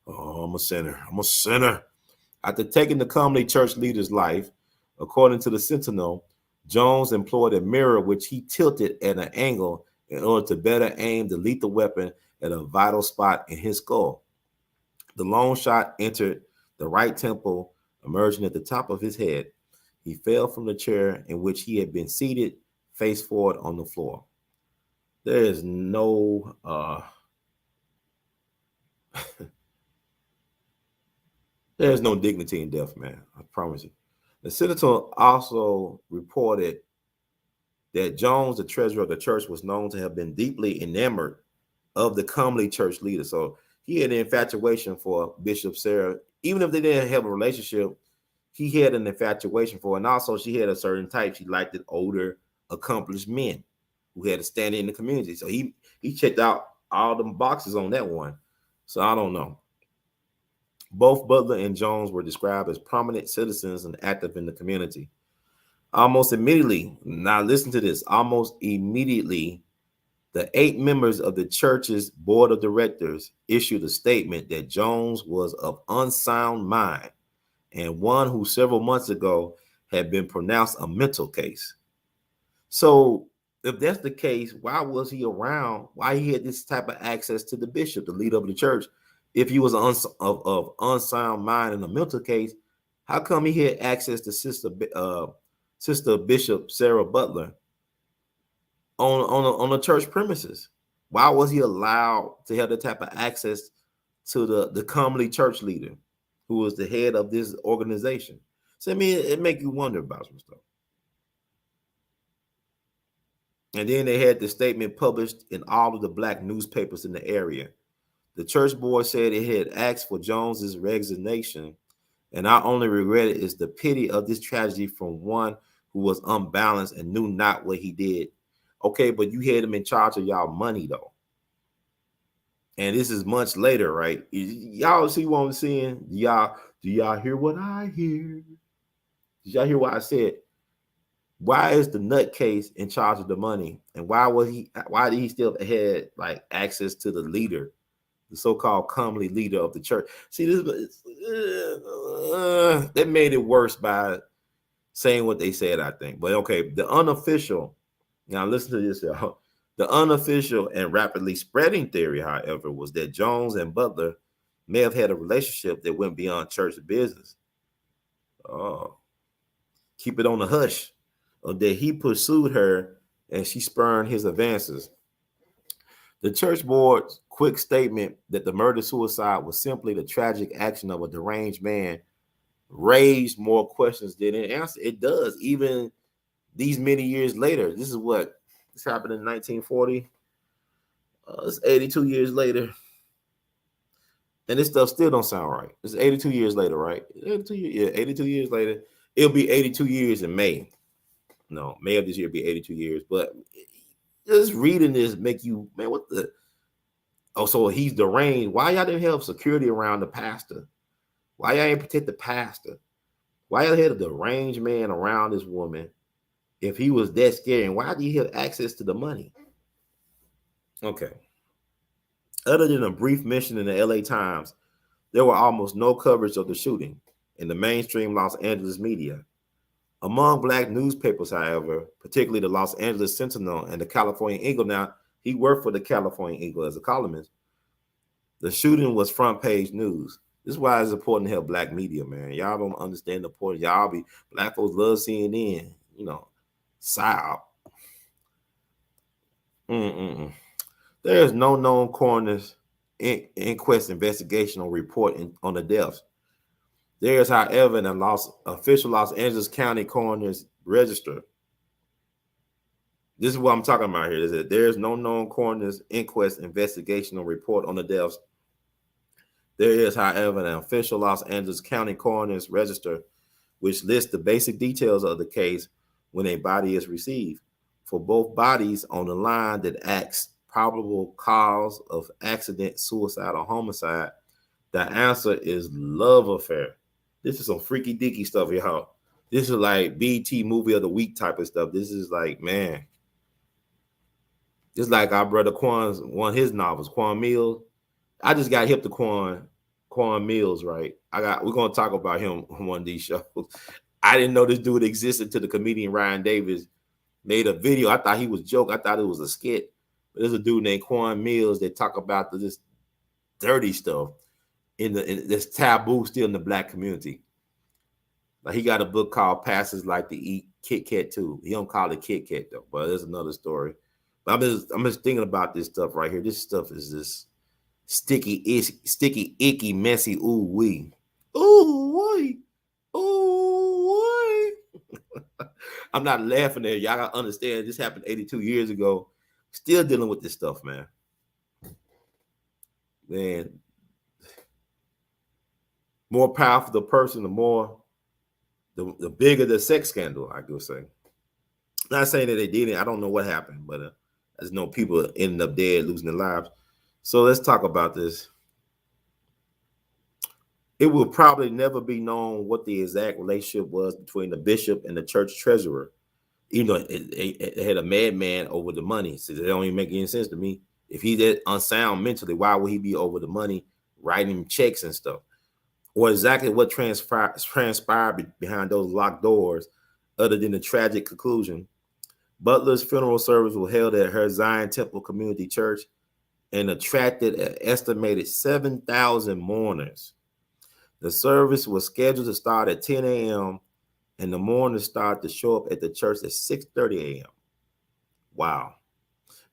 Oh, I'm a sinner. After taking the comely church leader's life, according to the Sentinel, Jones employed a mirror which he tilted at an angle in order to better aim the lethal weapon at a vital spot in his skull. The long shot entered the right temple, emerging at the top of his head. He fell from the chair in which he had been seated, face forward on the floor. There is no there's no dignity in death, man. I promise you. The senator also reported that Jones, the treasurer of the church, was known to have been deeply enamored of the comely church leader. So he had an infatuation for Bishop Sara. Even if they didn't have a relationship, he had an infatuation for her. And also she had a certain type. She liked the older, accomplished men who had a standing in the community. So he checked out all the boxes on that one. So I don't know. Both Butler and Jones were described as prominent citizens and active in the community. Almost immediately, now listen to this, almost immediately, the 8 members of the church's board of directors issued a statement that Jones was of unsound mind and one who several months ago had been pronounced a mental case. So if that's the case, why was he around? Why he had this type of access to the bishop, the leader of the church? If he was of unsound mind in a mental case, how come he had access to Sister Bishop Sara Butler on the church premises? Why was he allowed to have that type of access to the comely church leader, who was the head of this organization? So I mean, it make you wonder about some stuff. And then they had the statement published in all of the black newspapers in the area. The church board said it had asked for Jones's resignation, and our only regret is the pity of this tragedy from one who was unbalanced and knew not what he did. Okay, but you had him in charge of y'all money, though. And this is much later, right? Y'all see what I'm saying? Do y'all hear what I hear? Did y'all hear what I said? Why is the nutcase in charge of the money? And why did he still had like access to the leader, the so-called comely leader of the church? See, that made it worse by saying what they said, I think. But okay, the unofficial, now listen to this, y'all. The unofficial and rapidly spreading theory, however, was that Jones and Butler may have had a relationship that went beyond church business. Oh, keep it on the hush. Or that he pursued her and she spurned his advances. The church board's quick statement that the murder suicide was simply the tragic action of a deranged man raised more questions than it answered. It does, even these many years later. This happened in 1940. It's 82 years later. And this stuff still don't sound right. It's 82 years later, right? 82 years later. It'll be 82 years in May. No, May of this year will be 82 years. But just reading this make you, man, what the? Oh, so he's deranged. Why y'all didn't have security around the pastor? Why y'all ain't protect the pastor? Why y'all had a deranged man around this woman if he was that scary? And why do you have access to the money? Okay. Other than a brief mention in the LA Times, there were almost no coverage of the shooting in the mainstream Los Angeles media. Among Black newspapers, however, particularly the Los Angeles Sentinel and the California Eagle, now he worked for the California Eagle as a columnist, the shooting was front page news. This is why it's important to have Black media, man. Y'all don't understand the point. Black folks love CNN, psyop. There is no known coroner's inquest investigation or report on the deaths. There is, however, an official Los Angeles County Coroner's Register. This is what I'm talking about here. Is that there is no known coroner's inquest investigation or report on the deaths. There is, however, an official Los Angeles County Coroner's Register, which lists the basic details of the case when a body is received. For both bodies on the line that asks probable cause of accident, suicide, or homicide, the answer is love affair. This is some freaky deaky stuff, y'all. This is like BT movie of the week type of stuff. This is like, man. Just like our brother Quan's one of his novels, Quan Mills. I just got hip to Quan Mills, right? We're gonna talk about him on one of these shows. I didn't know this dude existed until the comedian Ryan Davis made a video. I thought he was joke. I thought it was a skit. But there's a dude named Quan Mills that talk about this dirty stuff in this taboo still in the Black community. Like he got a book called Pastors Like to Eat Kit Kat too. He don't call it Kit Kat though, but there's another story. But I'm just thinking about this stuff right here. This stuff is this sticky, icky, messy. Ooh wee, ooh wee, ooh wee. I'm not laughing at y'all. Gotta understand this happened 82 years ago. Still dealing with this stuff, man. Man, more powerful the person, the bigger the sex scandal, I could say. Not saying that they did it. I don't know what happened, but I just know people ended up dead, losing their lives. So let's talk about this. It will probably never be known what the exact relationship was between the bishop and the church treasurer. Even though it had a madman over the money. So it don't even make any sense to me. If he's that unsound mentally, why would he be over the money, writing checks and stuff? Or exactly what transpired behind those locked doors, other than the tragic conclusion. Butler's funeral service was held at her Zion Temple Community Church and attracted an estimated 7,000 mourners. The service was scheduled to start at 10 a.m., and the mourners started to show up at the church at 6:30 a.m. Wow.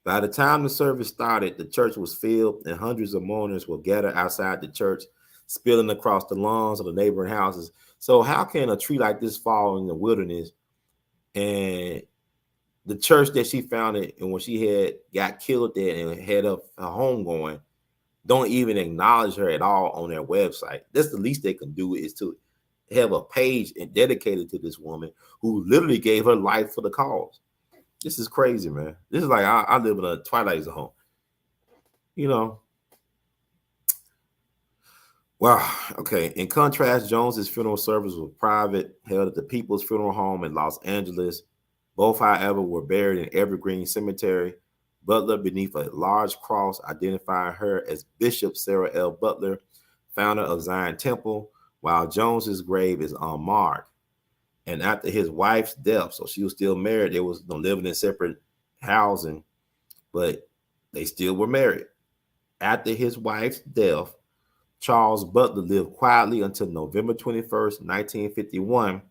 By the time the service started, the church was filled, and hundreds of mourners were gathered outside the church, spilling across the lawns of the neighboring houses. So how can a tree like this fall in the wilderness? And the church that she founded and when she had got killed there and had a home going, don't even acknowledge her at all on their website. That's the least they can do is to have a page dedicated to this woman who literally gave her life for the cause. This is crazy, man. This is like I live in a Twilight Zone. Wow. Okay. In contrast, Jones's funeral service was private, held at the People's Funeral Home in Los Angeles. Both, however, were buried in Evergreen Cemetery, Butler beneath a large cross identifying her as Bishop Sara L. Butler, founder of Zion Temple, while Jones's grave is unmarked. And after his wife's death, so she was still married, they was living in separate housing, but they still were married. After his wife's death, Charles Butler lived quietly until November 21st, 1951,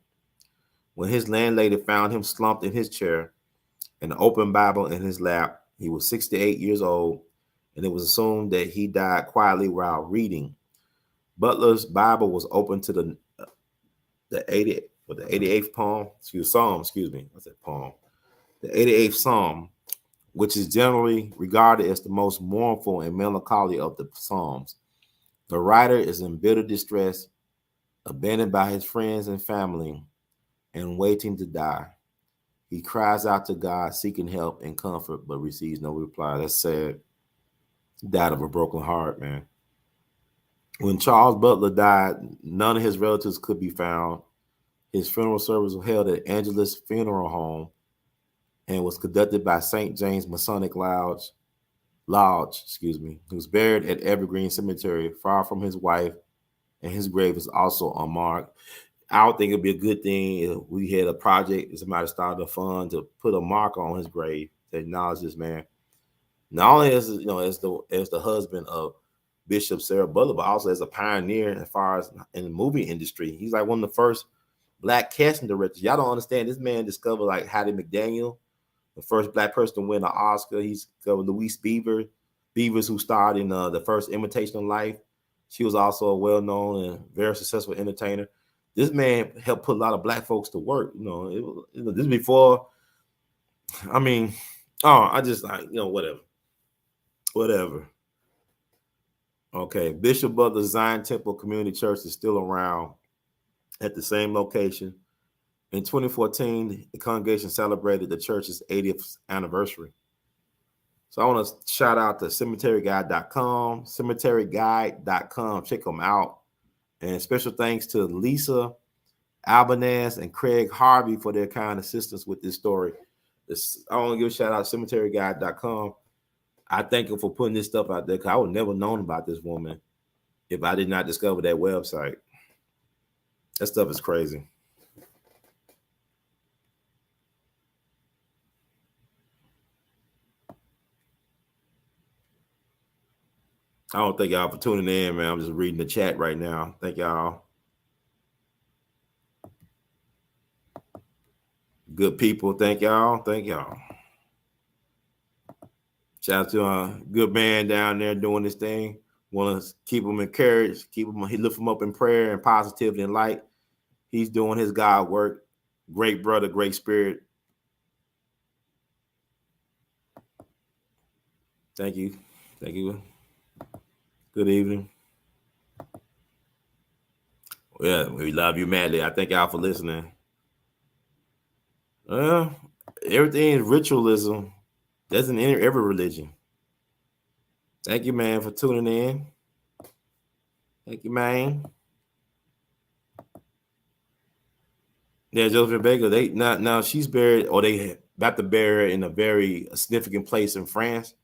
when his landlady found him slumped in his chair, an open Bible in his lap. He was 68 years old, and it was assumed that he died quietly while reading. Butler's Bible was open to the 88th Psalm, I said poem. The 88th Psalm, which is generally regarded as the most mournful and melancholy of the Psalms. The writer is in bitter distress, abandoned by his friends and family, and waiting to die. He cries out to God, seeking help and comfort, but receives no reply. That's sad. He died of a broken heart, man. When Charles Butler died, none of his relatives could be found. His funeral service was held at Angelus Funeral Home and was conducted by St. James Masonic Lodge, who was buried at Evergreen Cemetery, far from his wife, and his grave is also unmarked. I would think it'd be a good thing if we had a project, if somebody started a fund to put a marker on his grave to acknowledge this man. Not only as the husband of Bishop Sara Butler, but also as a pioneer as far as in the movie industry. He's like one of the first Black casting directors. Y'all don't understand. This man discovered like Hattie McDaniel, the first Black person to win an Oscar. He's discovered Louise Beavers, who starred in the first Imitation of Life. She was also a well-known and very successful entertainer. This man helped put a lot of Black folks to work. This is before. I mean, I just like whatever. Okay, Bishop Butler's Zion Temple Community Church is still around at the same location. In 2014, the congregation celebrated the church's 80th anniversary. So I want to shout out to cemeteryguide.com, cemeteryguide.com. Check them out. And special thanks to Lisa Albanese and Craig Harvey for their kind assistance with this story. I want to give a shout out to cemeteryguide.com. I thank them for putting this stuff out there because I would never known about this woman if I did not discover that website. That stuff is crazy. I don't thank y'all for tuning in, man. I'm just reading the chat right now. Thank y'all. Good people. Thank y'all. Thank y'all. Shout out to a good man down there doing this thing. Want to keep him encouraged, lift him up in prayer and positivity and light. He's doing his God work. Great brother, great spirit. Thank you. Thank you. Good evening. Yeah, we love you madly. I thank y'all for listening. Everything is ritualism. That's in every religion. Thank you, man, for tuning in. Thank you, man. Yeah, Josephine Baker. They now she's buried, or they about to bury her in a very significant place in France,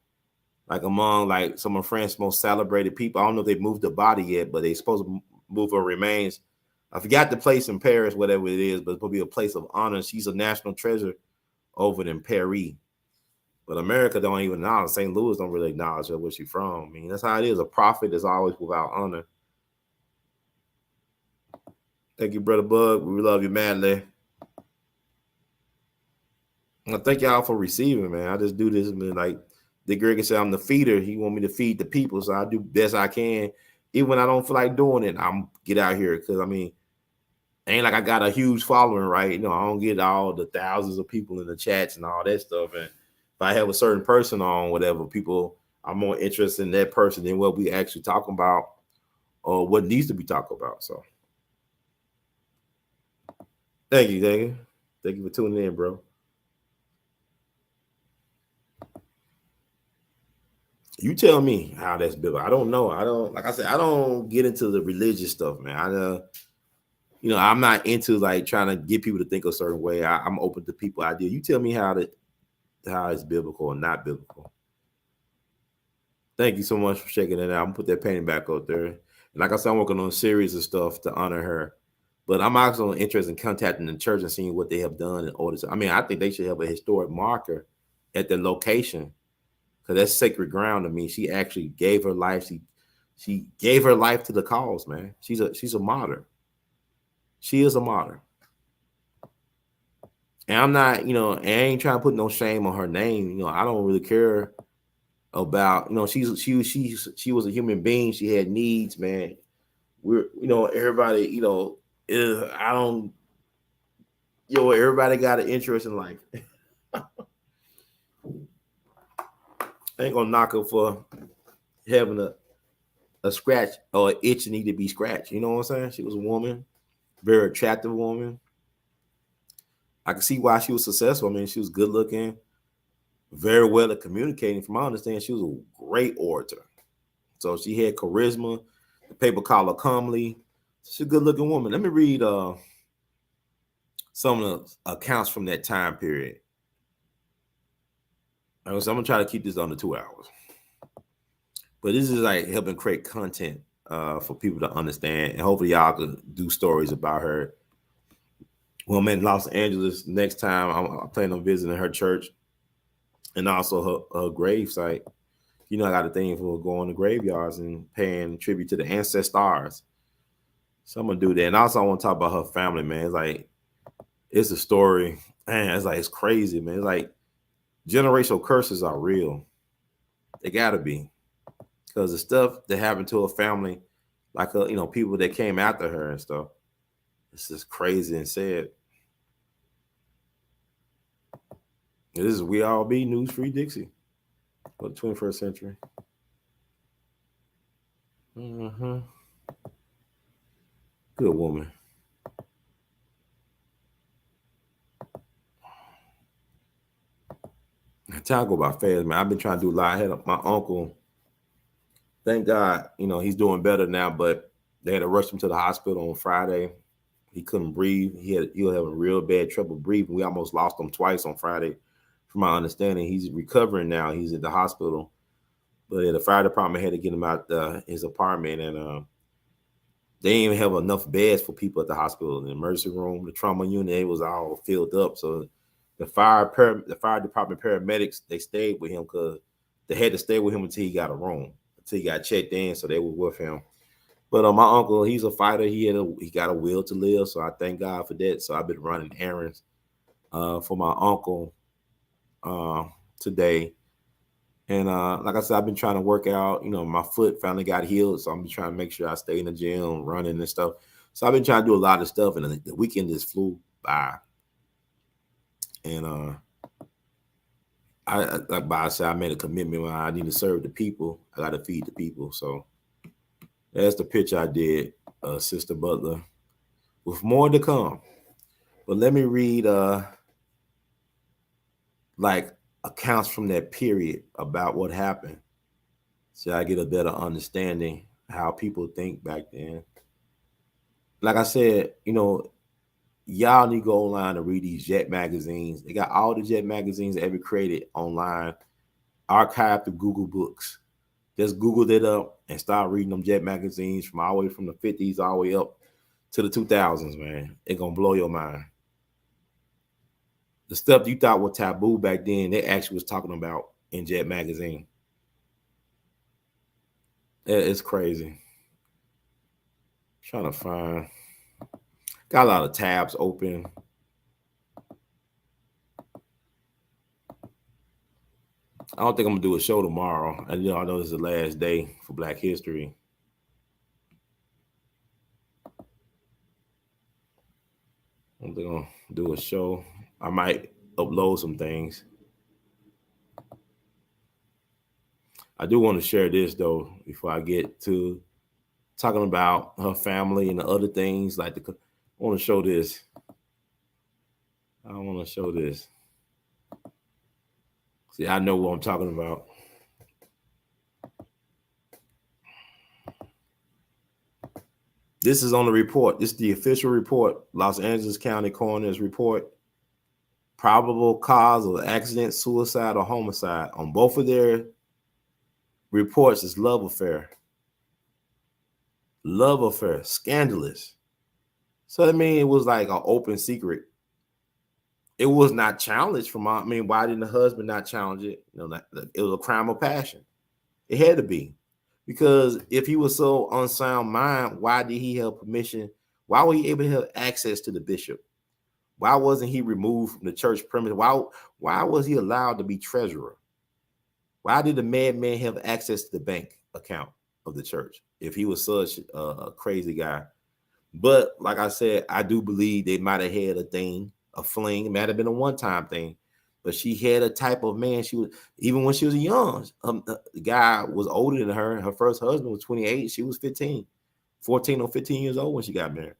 like among like some of France's most celebrated people. I don't know if they've moved the body yet, but they're supposed to move her remains. I forgot the place in Paris, whatever it is, but it's going to be a place of honor. She's a national treasure over in Paris. But America don't even acknowledge. St. Louis don't really acknowledge her, where she's from. I mean, that's how it is. A prophet is always without honor. Thank you, Brother Bug. We love you madly. I thank y'all for receiving, man. I just do this, man. Like Dick Gregory said, I'm the feeder. He want me to feed the people, so I do best I can. Even when I don't feel like doing it, I'm get out here because I mean, ain't like I got a huge following, right? I don't get all the thousands of people in the chats and all that stuff. And if I have a certain person on, whatever, people are more interested in that person than what we actually talking about or what needs to be talked about. So thank you for tuning in, bro. You tell me how that's built. I don't know. I don't, like I said, I don't get into the religious stuff, man. I'm not into like trying to get people to think a certain way. I'm open to people idea. You tell me how it's biblical or not biblical. Thank you so much for checking it out. I'm gonna put that painting back up there. And like I said, I'm working on a series of stuff to honor her. But I'm also interested in contacting the church and seeing what they have done in order to. I mean, I think they should have a historic marker at the location because that's sacred ground to me. She actually gave her life. She gave her life to the cause, man. She's a martyr. She is a martyr. And I'm not, I ain't trying to put no shame on her name. I don't really care about, she was a human being. She had needs, man. We're, everybody, I don't, everybody got an interest in life. I ain't gonna knock her for having a scratch or an itch that need to be scratched. You know what I'm saying? She was a woman, very attractive woman. I can see why she was successful. I mean, she was good looking, very well at communicating. From my understanding, she was a great orator. So she had charisma. The paper called her comely. She's a good looking woman. Let me read some of the accounts from that time period. So I'm gonna try to keep this under 2 hours. But this is like helping create content for people to understand, and hopefully y'all could do stories about her. Well, I'm in Los Angeles next time. I'm planning on visiting her church and also her grave site. I got a thing for going to graveyards and paying tribute to the ancestors. So I'm gonna do that. And also I want to talk about her family, man. It's like it's a story, man. It's crazy, man. It's like generational curses are real. They gotta be. Because the stuff that happened to her family, like people that came after her and stuff, it's just crazy and sad. This is We All Be News Free Dixie for the 21st century. Mm-hmm. Good woman. Time go by fast, man. I've been trying to do a lot. I had my uncle. Thank God, he's doing better now. But they had to rush him to the hospital on Friday. He couldn't breathe. He was having real bad trouble breathing. We almost lost him twice on Friday. From my understanding, he's recovering now. He's at the hospital, but the fire department had to get him out his apartment, and they didn't even have enough beds for people at the hospital. In the emergency room, the trauma unit, it was all filled up. So the fire department paramedics, they stayed with him because they had to stay with him until he got a room, until he got checked in. So they were with him. But my uncle, he's a fighter. He got a will to live. So I thank God for that. So I've been running errands for my uncle today. And like I said, I've been trying to work out. My foot finally got healed. So I'm trying to make sure I stay in the gym, running and stuff. So I've been trying to do a lot of stuff. And the weekend just flew by. And I made a commitment when I need to serve the people. I got to feed the people. So that's the pitch I did, Sister Butler, with more to come. But let me read like accounts from that period about what happened, so I get a better understanding how people think back then. Like I said, y'all need to go online and read these Jet magazines. They got all the Jet magazines ever created online, archived to Google Books. Just Google it up and start reading them Jet magazines from all the way from the 50s all the way up to the 2000s, man. It's going to blow your mind. The stuff you thought was taboo back then, they actually was talking about in Jet magazine. It's crazy. Trying to find. Got a lot of tabs open. I don't think I'm gonna do a show tomorrow. And I know this is the last day for Black History. I don't think I'm gonna do a show. I might upload some things. I do want to share this though before I get to talking about her family and the other things. I want to show this. I want to show this. See, I know what I'm talking about. This is on the report. This is the official report. Los Angeles County Coroner's report. Probable cause of accident, suicide, or homicide. On both of their reports is love affair. Love affair. Scandalous. So I mean, it was like an open secret. It was not challenged from. I mean, why didn't the husband not challenge it? You know, it was a crime of passion. It had to be, because if he was so unsound mind, why did he have permission? Why was he able to have access to the bishop? Why wasn't he removed from the church premise? Why was he allowed to be treasurer? Why did the madman have access to the bank account of the church if he was such a crazy guy? But like I said, I do believe they might have had a thing, a fling. It might have been a one-time thing, but she had a type of man. She was, even when she was young, the guy was older than her. Her first husband was 28. She was 15, 14 or 15 years old when she got married.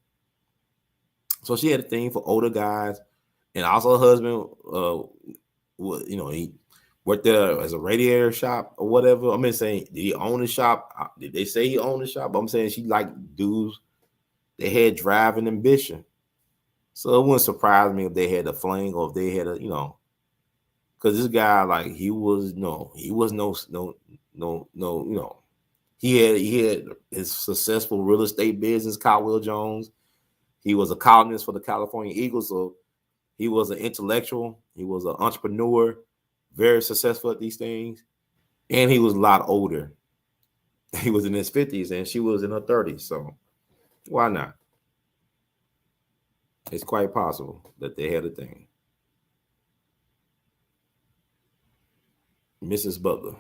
So she had a thing for older guys, and also her husband, you know, he worked there as a radiator shop or whatever. I'm just saying, did he own the shop? Did they say he owned the shop? But I'm saying she liked dudes. They had drive and ambition. So it wouldn't surprise me if they had a fling, or if they had a, you know, because this guy, like, he was no, you know, he had his successful real estate business, Caldwell Jones. He was a columnist for the California Eagles, so he was an intellectual. He was an entrepreneur, very successful at these things, and he was a lot older. He was in his 50s, and she was in her 30s, so why not? It's quite possible that they had a thing. Mrs. Butler.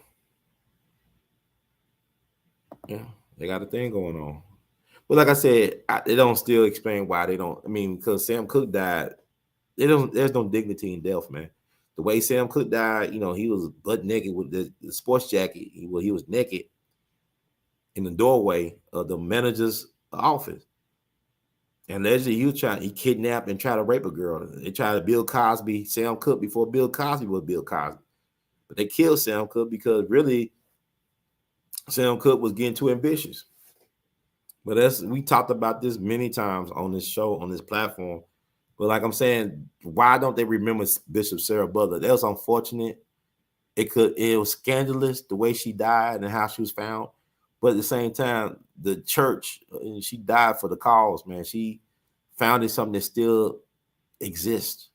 Yeah, they got a thing going on. But like I said, they don't still explain why they don't. I mean, because Sam Cooke died, there's no dignity in death, man. The way Sam Cooke died, you know, he was butt naked with the sports jacket. He was naked in the doorway of the manager's office. And allegedly, he kidnapped and tried to rape a girl. They tried to Bill Cosby, Sam Cooke, before Bill Cosby was Bill Cosby. But they killed Sam Cooke because really Sam Cooke was getting too ambitious. But we talked about this many times on this show, on this platform. But like I'm saying, why don't they remember Bishop Sara Butler? That was unfortunate. It was scandalous the way she died and how she was found. But at the same time, the church, she died for the cause, man. She founded something that still exists.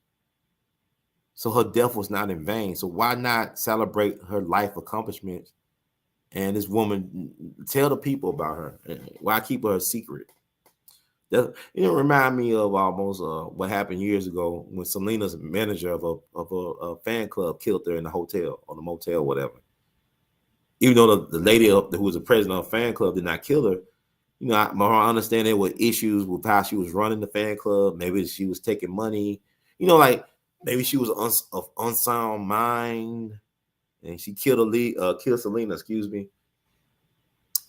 So her death was not in vain. So why not celebrate her life accomplishments? And this woman, tell the people about her. Why keep her a secret? That, remind me of almost what happened years ago when Selena's manager of a fan club killed her in the hotel or the motel, whatever. Even though the lady who was the president of the fan club did not kill her, you know, I understand there were issues with how she was running the fan club. Maybe she was taking money, you know, like maybe she was of unsound mind, and she killed Selena, excuse me.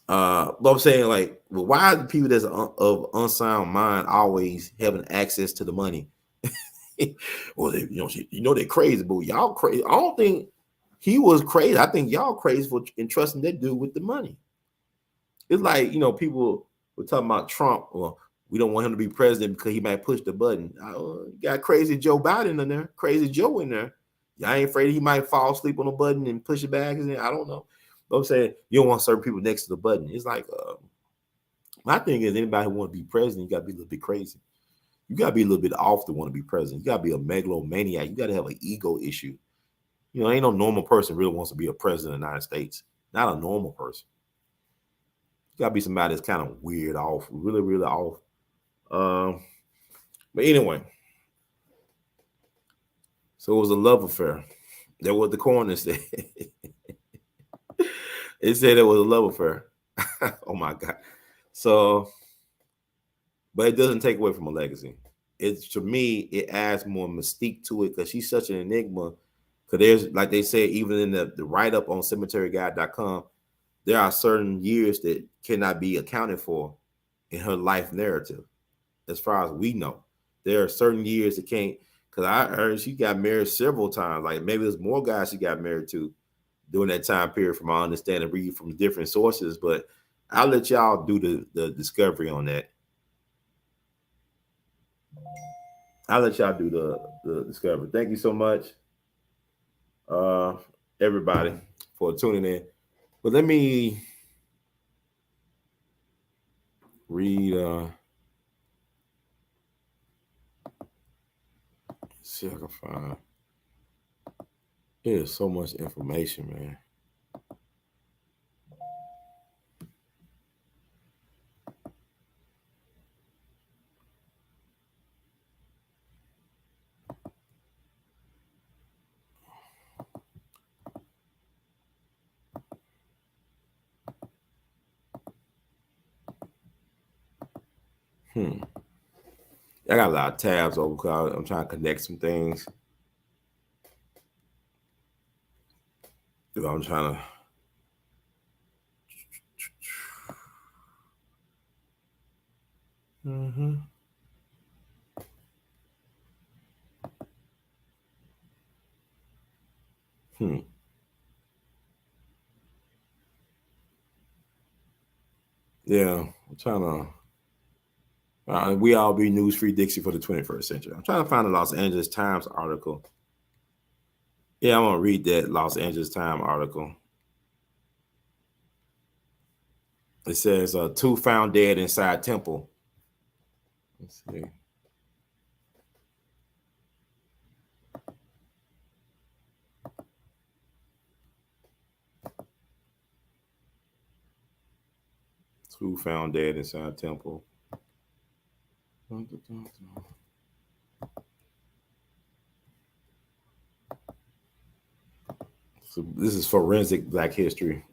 But I'm saying, like, well, why are the people that's of unsound mind always having access to the money? Well, they're crazy, but y'all crazy. I don't think he was crazy. I think y'all crazy for entrusting that dude with the money. It's like, people were talking about Trump. Well, we don't want him to be president because he might push the button. You got crazy Joe Biden in there, crazy Joe in there. Y'all ain't afraid he might fall asleep on the button and push it back? I don't know. But I'm saying you don't want certain people next to the button. It's like, my thing is, anybody who want to be president, you got to be a little bit crazy. You got to be a little bit off to want to be president. You got to be a megalomaniac. You got to have an ego issue. Ain't no normal person really wants to be a president of the United States. Not a normal person. You got to be somebody that's kind of weird, off, really, really off. But anyway, so it was a love affair. That's what the coroner said. It said it was a love affair. Oh my God. So, but it doesn't take away from a legacy. To me, it adds more mystique to it because she's such an enigma. Because there's, like they say, even in the write-up on cemeteryguide.com, there are certain years that cannot be accounted for in her life narrative. As far as we know, there are certain years that can't, because I heard she got married several times. Like maybe there's more guys she got married to during that time period, from my understanding, read from different sources. But I'll let y'all do the discovery on that. I'll let y'all do the discovery. Thank you so much, uh, everybody, for tuning in. But let me read. See if I can find. There's so much information, man. I got a lot of tabs open because I'm trying to connect some things. I'm trying to. Mm-hmm. Yeah, I'm trying to. We all be news free Dixie for the 21st century. I'm trying to find a Los Angeles Times article. Yeah, I'm gonna read that Los Angeles Times article. It says 2 found dead inside temple. Let's see. Two found dead inside temple. So this is forensic Black history.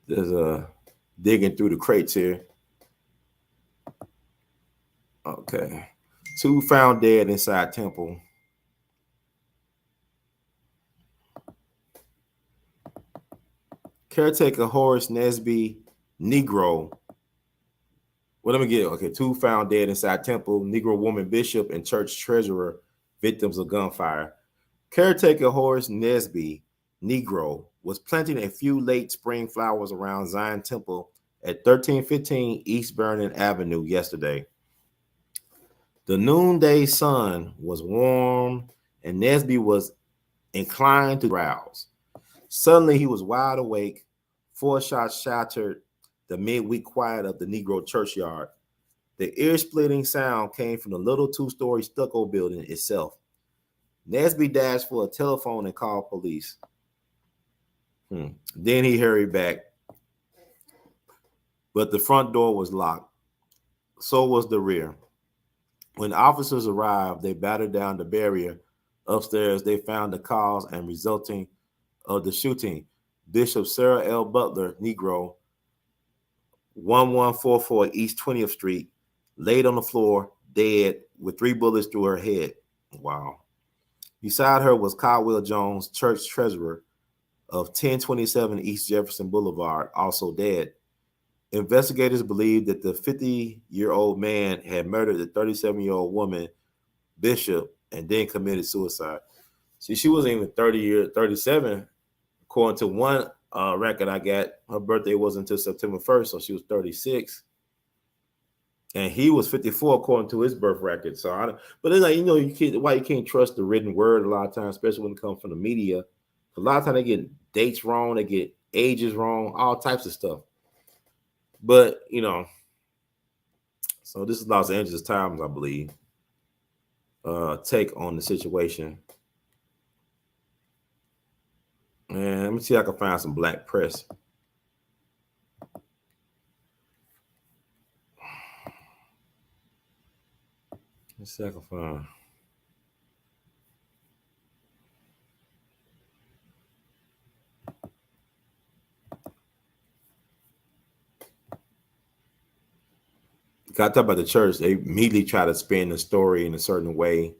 There's digging through the crates here. Okay. 2 found dead inside temple. Caretaker Horace Nesby, Negro. Well, let me get it. Okay. 2 found dead inside temple. Negro woman bishop and church treasurer, victims of gunfire. Caretaker Horace Nesby, Negro, was planting a few late spring flowers around Zion Temple at 1315 East Vernon Avenue yesterday. The noonday sun was warm, and Nesby was inclined to drowse. Suddenly, he was wide awake. 4 shots shattered the midweek quiet of the Negro churchyard. The ear-splitting sound came from the little 2-story stucco building itself. Nesby dashed for a telephone and called police. Then he hurried back, but the front door was locked. So was the rear. When officers arrived, they battered down the barrier. Upstairs, they found the cause and resulting of the shooting. Bishop Sara A.L. Butler, Negro, 1144 East 20th Street, laid on the floor, dead, with 3 bullets through her head. Wow. Beside her was Caldwell Jones, church treasurer of 1027 East Jefferson Boulevard, also dead. Investigators believe that the 50-year-old man had murdered the 37-year-old woman, Bishop, and then committed suicide. See, she wasn't even 37. According to one record I got, her birthday wasn't until September 1st, so she was 36. And he was 54 according to his birth record. So, but then, like, you can't trust the written word a lot of times, especially when it comes from the media. A lot of times they get dates wrong, they get ages wrong, all types of stuff. But so this is Los Angeles Times, I believe. Take on the situation. And let me see if I can find some Black press. Let's see if I can find. Got to talk about the church. They immediately try to spin the story in a certain way.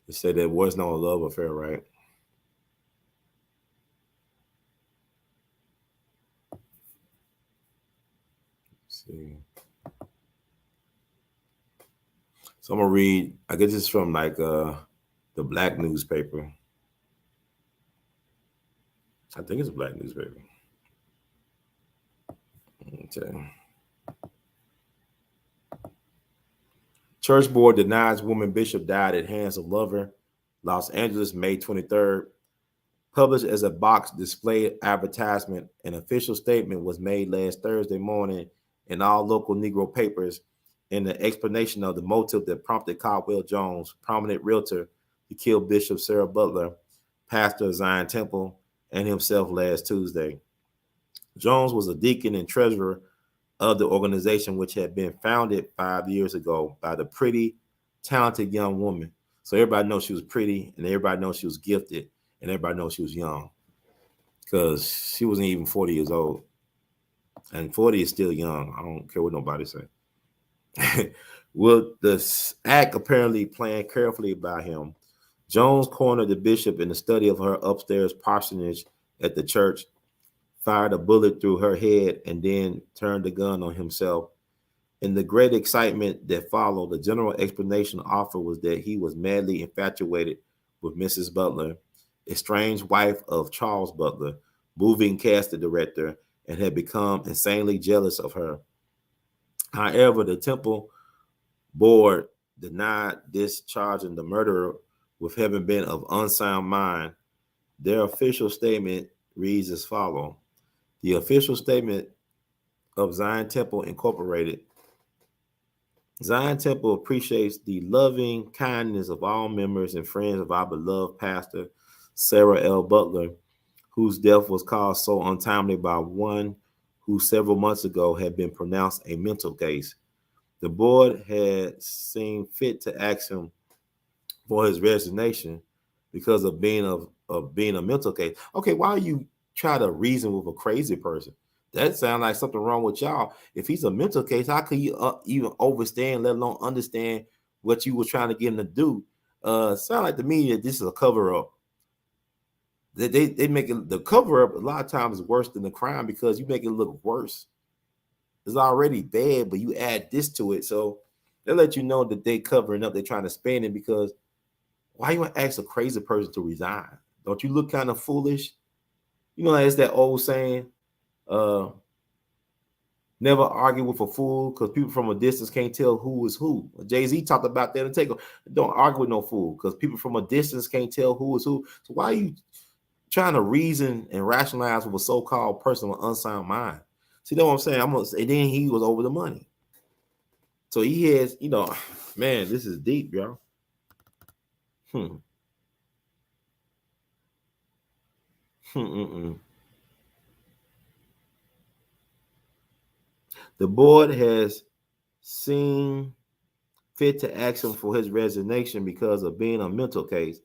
They said there was no love affair, right? Let's see. So I'm gonna read. I guess it's from like the Black newspaper. I think it's a Black newspaper. Okay. Church board denies woman bishop died at hands of lover. Los Angeles, May 23rd. Published as a box display advertisement, an official statement was made last Thursday morning in all local Negro papers in the explanation of the motive that prompted Caldwell Jones, prominent realtor, to kill Bishop Sara Butler, pastor of Zion Temple, and himself last Tuesday. Jones was a deacon and treasurer of the organization, which had been founded 5 years ago by the pretty, talented young woman. So everybody knows she was pretty, and everybody knows she was gifted, and everybody knows she was young, because she wasn't even 40 years old. And 40 is still young. I don't care what nobody say. With the act apparently planned carefully by him, Jones cornered the bishop in the study of her upstairs parsonage at the church, fired a bullet through her head, and then turned the gun on himself. In the great excitement that followed, the general explanation offered was that he was madly infatuated with Mrs. Butler, estranged wife of Charles Butler, moving casting director, and had become insanely jealous of her. However, the temple board denied this, charging the murderer with having been of unsound mind. Their official statement reads as follows. The official statement of Zion Temple Incorporated. Zion Temple appreciates the loving kindness of all members and friends of our beloved pastor, Sara L. Butler, whose death was caused so untimely by one who several months ago had been pronounced a mental case. The board had seen fit to ask him for his resignation because of being a mental case. Okay, why are you try to reason with a crazy person? That sounds like something wrong with y'all. If he's a mental case, how could you even understand, let alone understand what you were trying to get him to do? Sound like to me that this is a cover up. They make it, the cover up a lot of times is worse than the crime, because you make it look worse. It's already bad, but you add this to it, so they let you know that they covering up. They're trying to spin it, because why you want to ask a crazy person to resign? Don't you look kind of foolish? You know, it's that old saying, never argue with a fool, because people from a distance can't tell who is who. Jay-Z talked about that and don't argue with no fool, because people from a distance can't tell who is who. So why are you trying to reason and rationalize with a so-called person with unsound mind? See, you know what I'm saying? And then he was over the money. So he has, man, this is deep, y'all. The board has seen fit to ask him for his resignation because of being a mental case,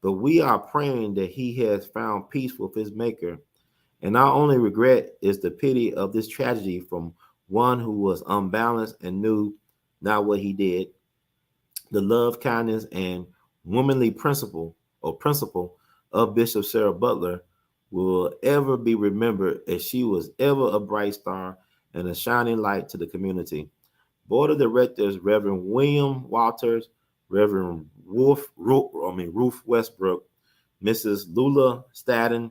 but we are praying that he has found peace with his maker. And our only regret is the pity of this tragedy from one who was unbalanced and knew not what he did. The love, kindness, and womanly principle of Bishop Sara Butler will ever be remembered, as she was ever a bright star and a shining light to the community. Board of Directors, Reverend William Walters, Reverend Ruth Westbrook, Mrs. Lula Staten,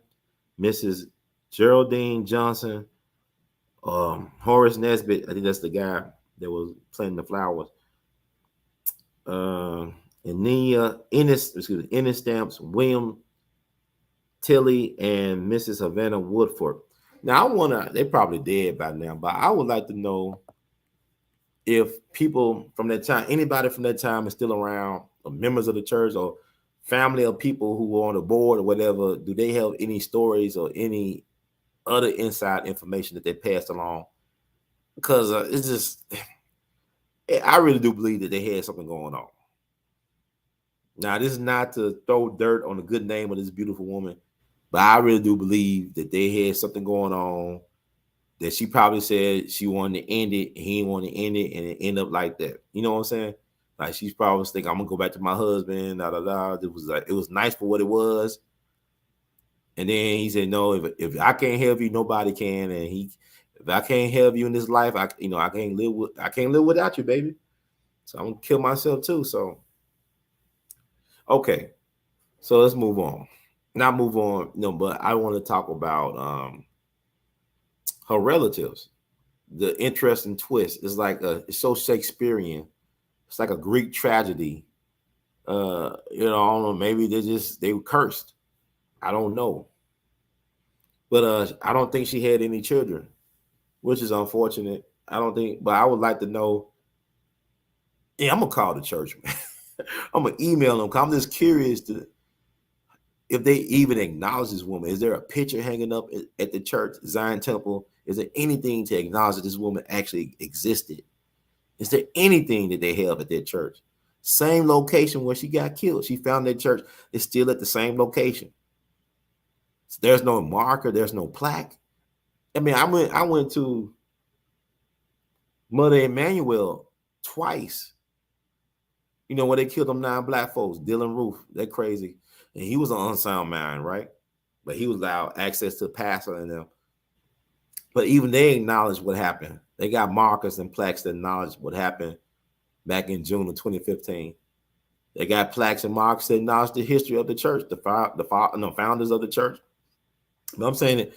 Mrs. Geraldine Johnson, Horace Nesbitt, I think that's the guy that was planting the flowers, Ennis Stamps, William Tilly, and Mrs. Havana Woodford. Now, they're probably dead by now, but I would like to know if people from that time, anybody from that time is still around, or members of the church, or family of people who were on the board or whatever. Do they have any stories or any other inside information that they passed along? Because it's just, I really do believe that they had something going on. Now, this is not to throw dirt on the good name of this beautiful woman, but I really do believe that they had something going on, that she probably said she wanted to end it, and he didn't want to end it, and it ended up like that. You know what I'm saying? Like, she's probably thinking, I'm gonna go back to my husband. It was nice for what it was, and then he said, "No, if I can't help you, nobody can." And if I can't help you in this life, I can't live without you, baby. So I'm gonna kill myself too. So, okay, so let's move on. Not move on, but I want to talk about her relatives. The interesting twist is like it's so Shakespearean. It's like a Greek tragedy. I don't know. Maybe they were cursed. I don't know. But I don't think she had any children, which is unfortunate. I don't think, but I would like to know. Yeah, I'm gonna call the church, man. I'm gonna email them. I'm just curious to if they even acknowledge this woman. Is there a picture hanging up at the church, Zion Temple? Is there anything to acknowledge that this woman actually existed? Is there anything that they have at their church? Same location where she got killed. She found that church is still at the same location. So there's no marker. There's no plaque. I mean, I went to Mother Emanuel twice. You know, where they killed them 9 black folks, Dylan Roof, that crazy. And he was an unsound mind, right? But he was allowed access to the pastor and them. But even they acknowledged what happened. They got markers and plaques that acknowledge what happened back in June of 2015. They got plaques and markers that acknowledge the history of the church, the founders of the church. But I'm saying that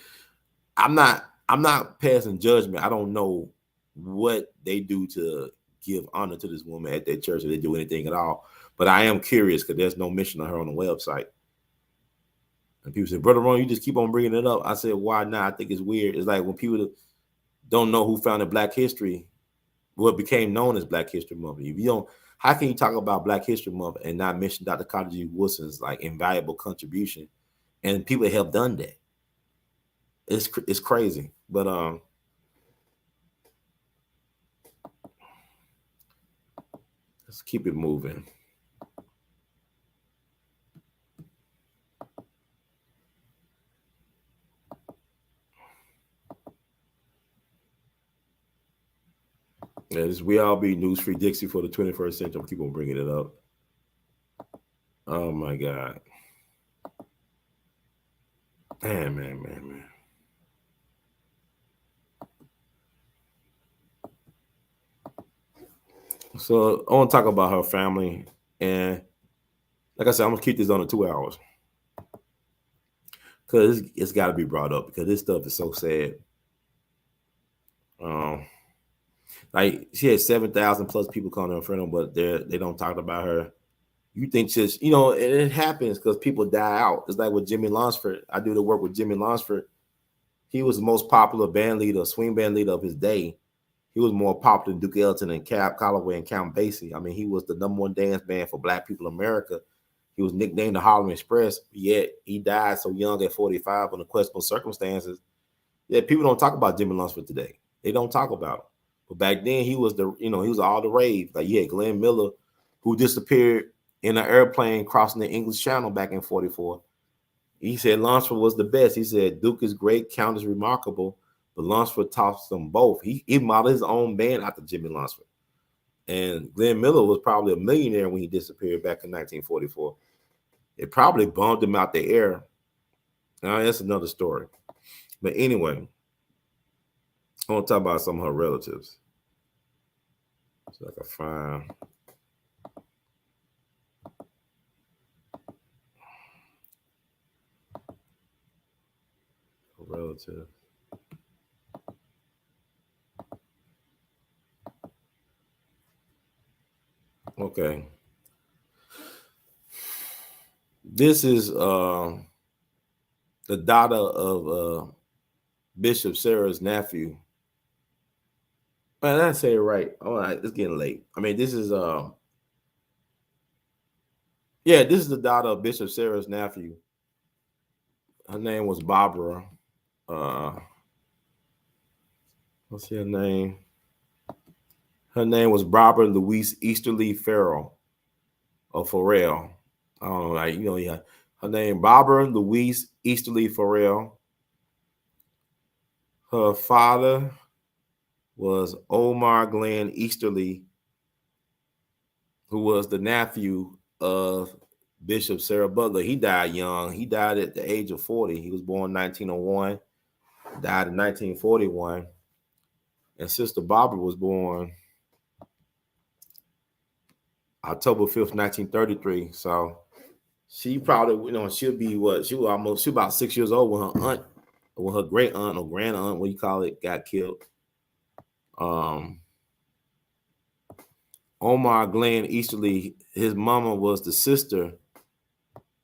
I'm not passing judgment. I don't know what they do to give honor to this woman at their church, if they do anything at all. But I am curious because there's no mention of her on the website. And people say, Brother Ron, you just keep on bringing it up. I said, why not? I think it's weird. It's like when people don't know who founded Black History, what became known as Black History Month. If you don't, how can you talk about Black History Month and not mention Dr. Carter G. Woodson's like invaluable contribution? And people have done that. It's crazy. But let's keep it moving. Yeah, this We All Be News Free Dixie for the 21st century. I'll keep on bringing it up. Oh my God. Man. So I want to talk about her family. And like I said, I'm going to keep this on the 2 hours. Because it's got to be brought up because this stuff is so sad. Like she had 7,000 plus people calling her a friend, but they don't talk about her. You think just, it happens because people die out. It's like with Jimmy Lunsford. I do the work with Jimmy Lunsford. He was the most popular band leader, swing band leader of his day. He was more popular than Duke Ellington and Cab Calloway and Count Basie. I mean, he was the #1 dance band for Black people in America. He was nicknamed the Harlem Express, yet he died so young at 45 under questionable circumstances. Yeah, people don't talk about Jimmy Lunsford today. They don't talk about him. But back then, he was he was all the rave. Like you had Glenn Miller, who disappeared in an airplane crossing the English Channel back in 44. He said Lunsford was the best. He said Duke is great, Count is remarkable, but Lunsford tops them both. He modeled his own band after Jimmy Lunsford. And Glenn Miller was probably a millionaire when he disappeared back in 1944. It probably bummed him out the air. Now, that's another story. But anyway, I want to talk about some of her relatives. So I can find a relative. Okay. This is the daughter of Bishop Sara's nephew. Man, I say it right. All right, it's getting late. I mean, this is this is the daughter of Bishop Sara's nephew. Her name was Barbara. What's her name? Her name was Barbara Louise Easterly Farrell or Farrell. I don't know, yeah. Her name Barbara Louise Easterly Farrell. Her father was Omar Glenn Easterly, who was the nephew of Bishop Sarah Butler. He died young. He died at the age of 40. He was born in 1901, died in 1941. And Sister Barbara was born October 5th, 1933. So she probably, she'll be she about 6 years old when her aunt, when her great aunt or grand aunt, what you call it, got killed. Omar Glenn Easterly, his mama was the sister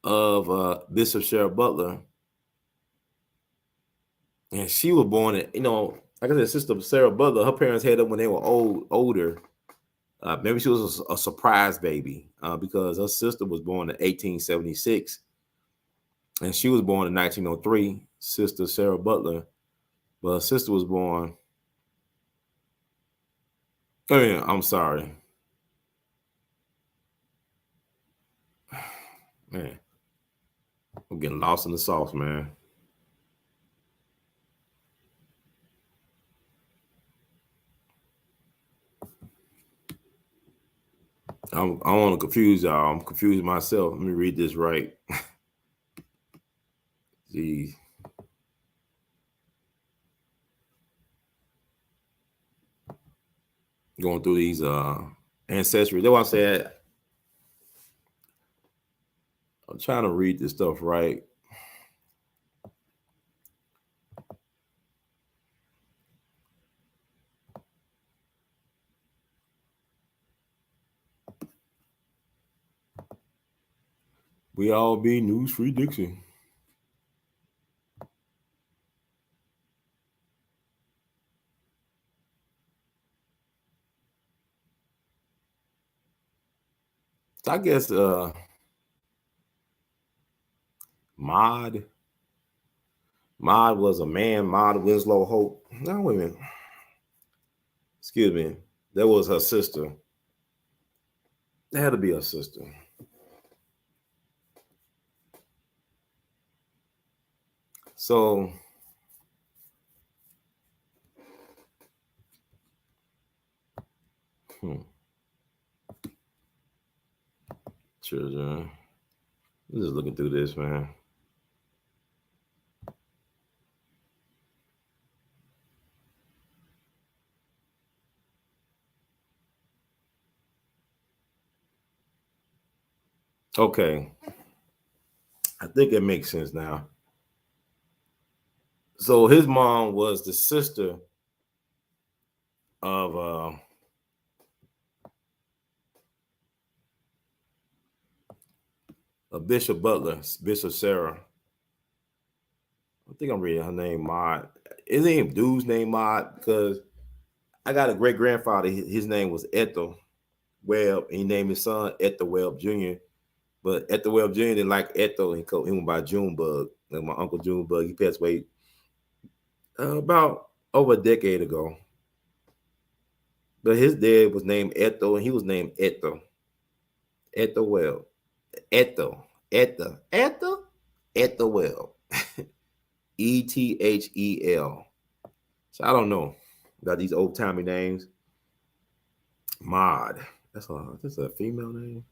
of Bishop Sara Butler, and she was born in, like I said, sister of Sara Butler. Her parents had her when they were older. Maybe she was a surprise baby because her sister was born in 1876, and she was born in 1903. Sister Sara Butler, but her sister was born. Oh yeah, I'm sorry, man. I'm getting lost in the sauce, man. I don't want to confuse y'all. I'm confused myself. Let me read this right. Jeez. Going through these ancestry. That's why I said I'm trying to read this stuff right. We all be news free Dixie. So I guess Mod was a man. Mod Winslow Hope. No, wait a minute. Excuse me. That was her sister. That had to be her sister. So children. I'm just looking through this, man. Okay. I think it makes sense now. So his mom was the sister of Bishop Butler, Bishop Sara. I think I'm reading her name Mod. Isn't even dude's name Mod? Because I got a great grandfather. His name was Ethel Webb. And he named his son Ethel Webb Jr. But Ethel Webb Jr. didn't like Ethel. He called him by Junebug. Like my uncle Junebug. He passed away about over a decade ago. But his dad was named Ethel, and he was named Ethel. Ethel Webb. Ethel. Ethel. Ethel. Ethel Webb. Ethel. So I don't know about these old timey names. Mod. That's a female name.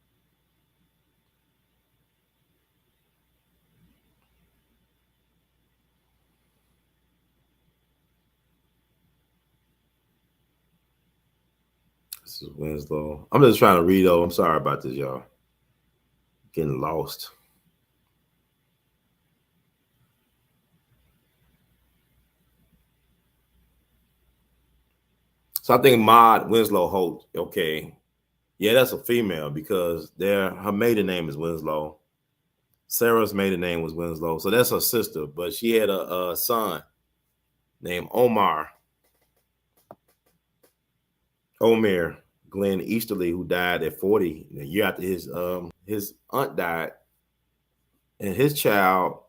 This is Winslow. I'm just trying to read though. I'm sorry about this, y'all. Getting lost. So I think Mod Winslow Holt. Okay. Yeah, that's a female because her maiden name is Winslow. Sarah's maiden name was Winslow. So that's her sister, but she had a son named Omer Glenn Easterly, who died at 40, a year after his aunt died. And his child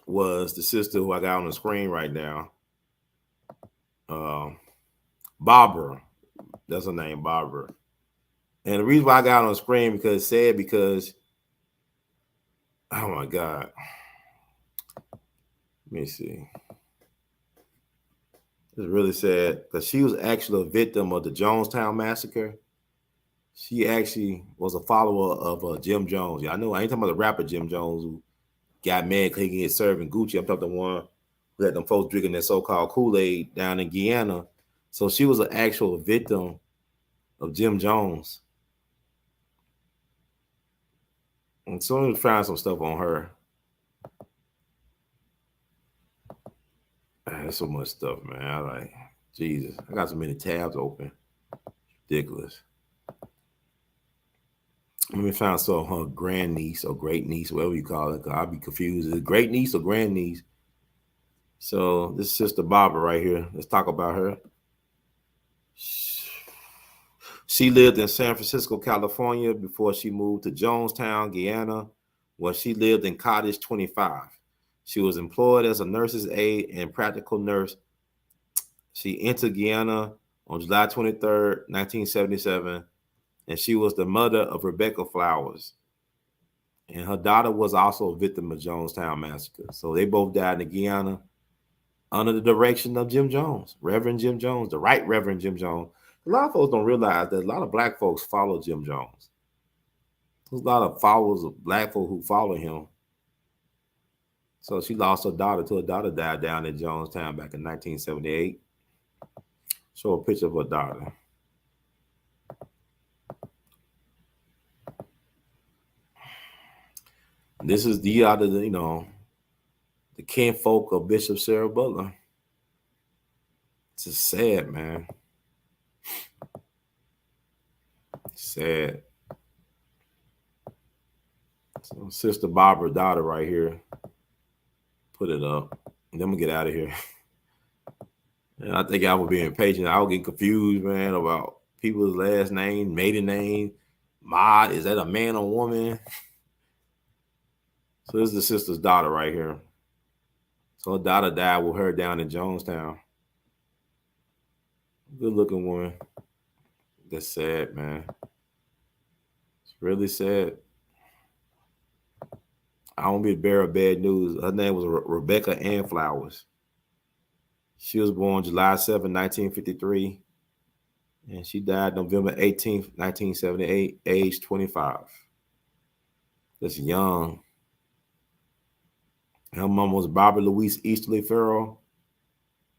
was the sister who I got on the screen right now. Barbara. That's her name, Barbara. And the reason why I got on the screen because it's sad because, oh my God. Let me see. It's really sad because she was actually a victim of the Jonestown massacre. She actually was a follower of Jim Jones. Yeah, I know. I ain't talking about the rapper Jim Jones who got mad because he can get served in Gucci. I'm talking the one who had them folks drinking that so-called Kool-Aid down in Guyana. So she was an actual victim of Jim Jones. And so I'm find some stuff on her. There's so much stuff, man. I like, Jesus. I got so many tabs open. Ridiculous. Let me find so her grandniece or great niece, whatever you call it. I'll be confused. Is it great niece or grandniece? So this sister Barbara right here. Let's talk about her. She lived in San Francisco, California before she moved to Jonestown, Guyana, where she lived in Cottage 25. She was employed as a nurse's aide and practical nurse. She entered Guyana on July 23rd, 1977, and she was the mother of Rebecca Flowers. And her daughter was also a victim of Jonestown Massacre. So they both died in Guyana under the direction of Jim Jones, Reverend Jim Jones, the Right Reverend Jim Jones. A lot of folks don't realize that a lot of black folks follow Jim Jones. There's a lot of followers of black folk who follow him. So she lost her daughter till her daughter died down in Jonestown back in 1978. Show a picture of her daughter. This is the other, the kinfolk of Bishop Sara Butler. It's just sad, man. Sad. So Sister Barbara's daughter right here. Put it up. And then we get out of here. And I think I was being impatient. I was getting confused, man, about people's last name, maiden name. Maud, is that a man or woman? So this is the sister's daughter right here. So her daughter died with her down in Jonestown. Good looking woman. That's sad, man. It's really sad. I don't be the bearer of bad news. Her name was Rebecca Ann Flowers. She was born July 7, 1953. And she died November 18th, 1978, age 25. That's young. Her mom was Barbara Louise Easterly Farrell,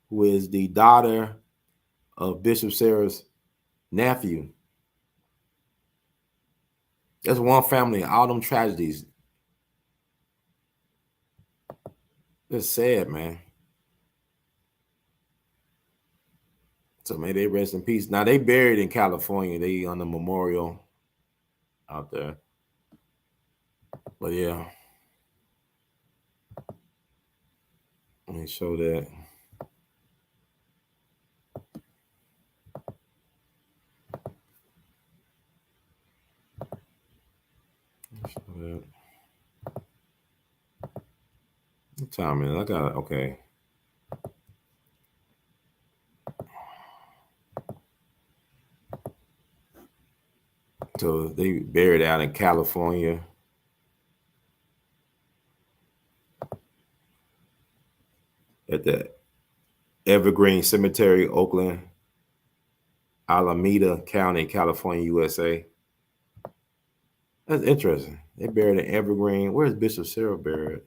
who is the daughter of Bishop Sara's nephew. That's one family, all them tragedies. It's sad, man. So may they rest in peace. Now they buried in California. They on the memorial out there. But yeah. Let me show that. What time is it? I got it. Okay. So they buried out in California. At the Evergreen Cemetery, Oakland, Alameda County, California, USA. That's interesting. They buried in Evergreen. Where's Bishop Sara buried?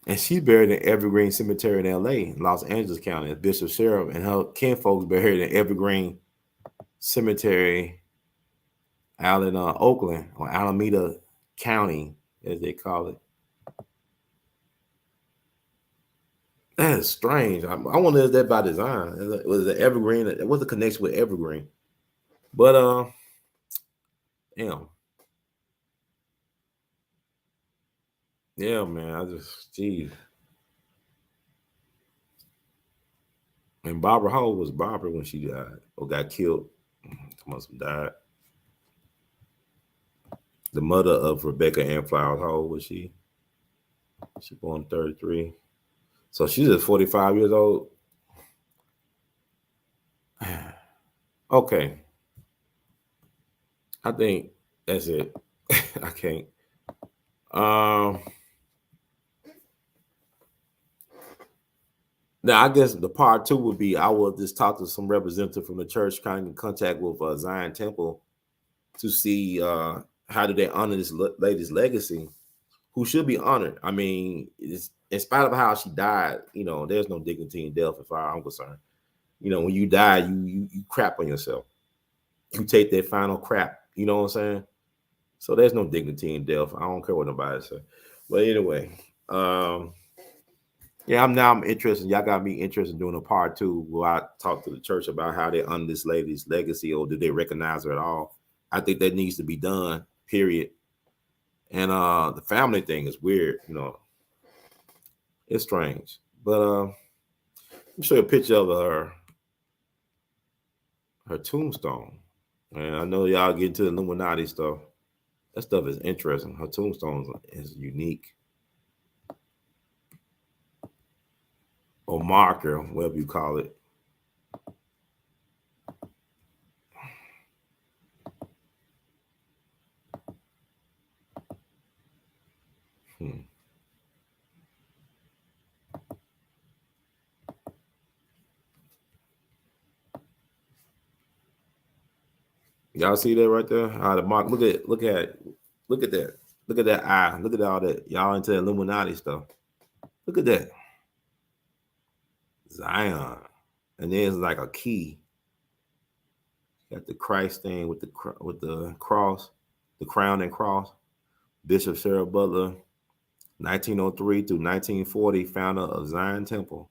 And she's buried in Evergreen Cemetery in L.A., Los Angeles County. Bishop Sara and her kinfolks buried in Evergreen Cemetery out in Oakland, or Alameda County, as they call it. That is strange. I wonder if that by design. Was it Evergreen? What's the connection with Evergreen? But damn. Yeah, man. I just, geez. And Barbara, how old was Barbara when she died or got killed? Must have died. The mother of Rebecca Ann Flowers, how old was she? She born 33. So she's just 45 years old. Okay. I think that's it. I can't. Now, I guess the part two would be I will just talk to some representative from the church, kind of in contact with Zion Temple to see how do they honor this lady's legacy, who should be honored. I mean, in spite of how she died, there's no dignity in death as far as I'm concerned. When you die, you crap on yourself. You take that final crap. You know what I'm saying? So there's no dignity in death. I don't care what nobody says. But anyway, Yeah, I'm interested. Y'all got me interested in doing a part two where I talk to the church about how they honor this lady's legacy, or do they recognize her at all? I think that needs to be done, period. And the family thing is weird, it's strange. But let me show you a picture of her tombstone. And I know y'all get into the Illuminati stuff. That stuff is interesting. Her tombstone is unique. Or marker, whatever you call it. Hmm. Y'all see that right there? The mark. Look at that. Look at that eye. Look at all that. Y'all into Illuminati stuff. Look at that. Zion. And there's like a key. Got the Christ thing with the cross, the crown and cross. Bishop Sara Butler, 1903 through 1940, founder of Zion Temple.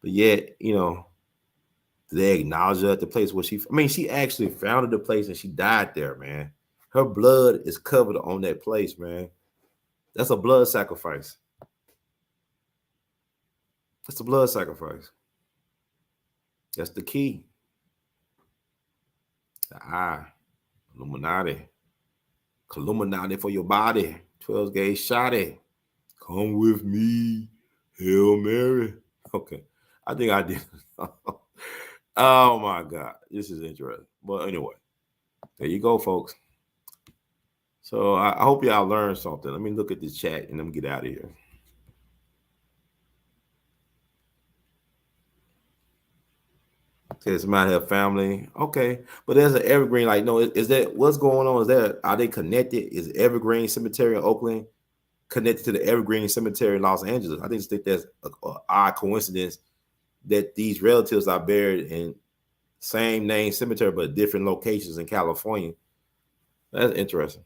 But yet, they acknowledge her at the place where she actually founded the place and she died there, man. Her blood is covered on that place, man. That's a blood sacrifice. That's a blood sacrifice. That's the key. The eye. Illuminati. Illuminati for your body. 12 gauge shotty. Come with me. Hail Mary. Okay. I think I did. Oh my God. This is interesting. But anyway, there you go, folks. So I hope y'all learned something. Let me look at the chat and let me get out of here. Says somebody have family. Okay. But there's an evergreen. Like, no, is that what's going on? Are they connected? Is Evergreen Cemetery in Oakland connected to the Evergreen Cemetery in Los Angeles? I just think that's an odd coincidence that these relatives are buried in same name cemetery but different locations in California. That's interesting.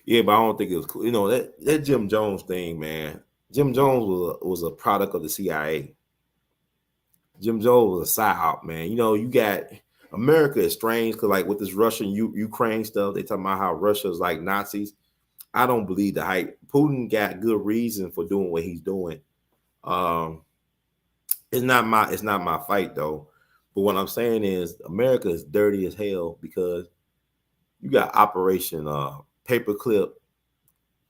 Yeah, but I don't think it was cool. That Jim Jones thing, man. Jim Jones was a product of the CIA. Jim Jones was a psyop, man. You got America is strange because, like, with this Russian Ukraine stuff, they talking about how Russia is like Nazis. I don't believe the hype. Putin got good reason for doing what he's doing. It's not my fight though. But what I'm saying is America is dirty as hell because you got Operation Paperclip,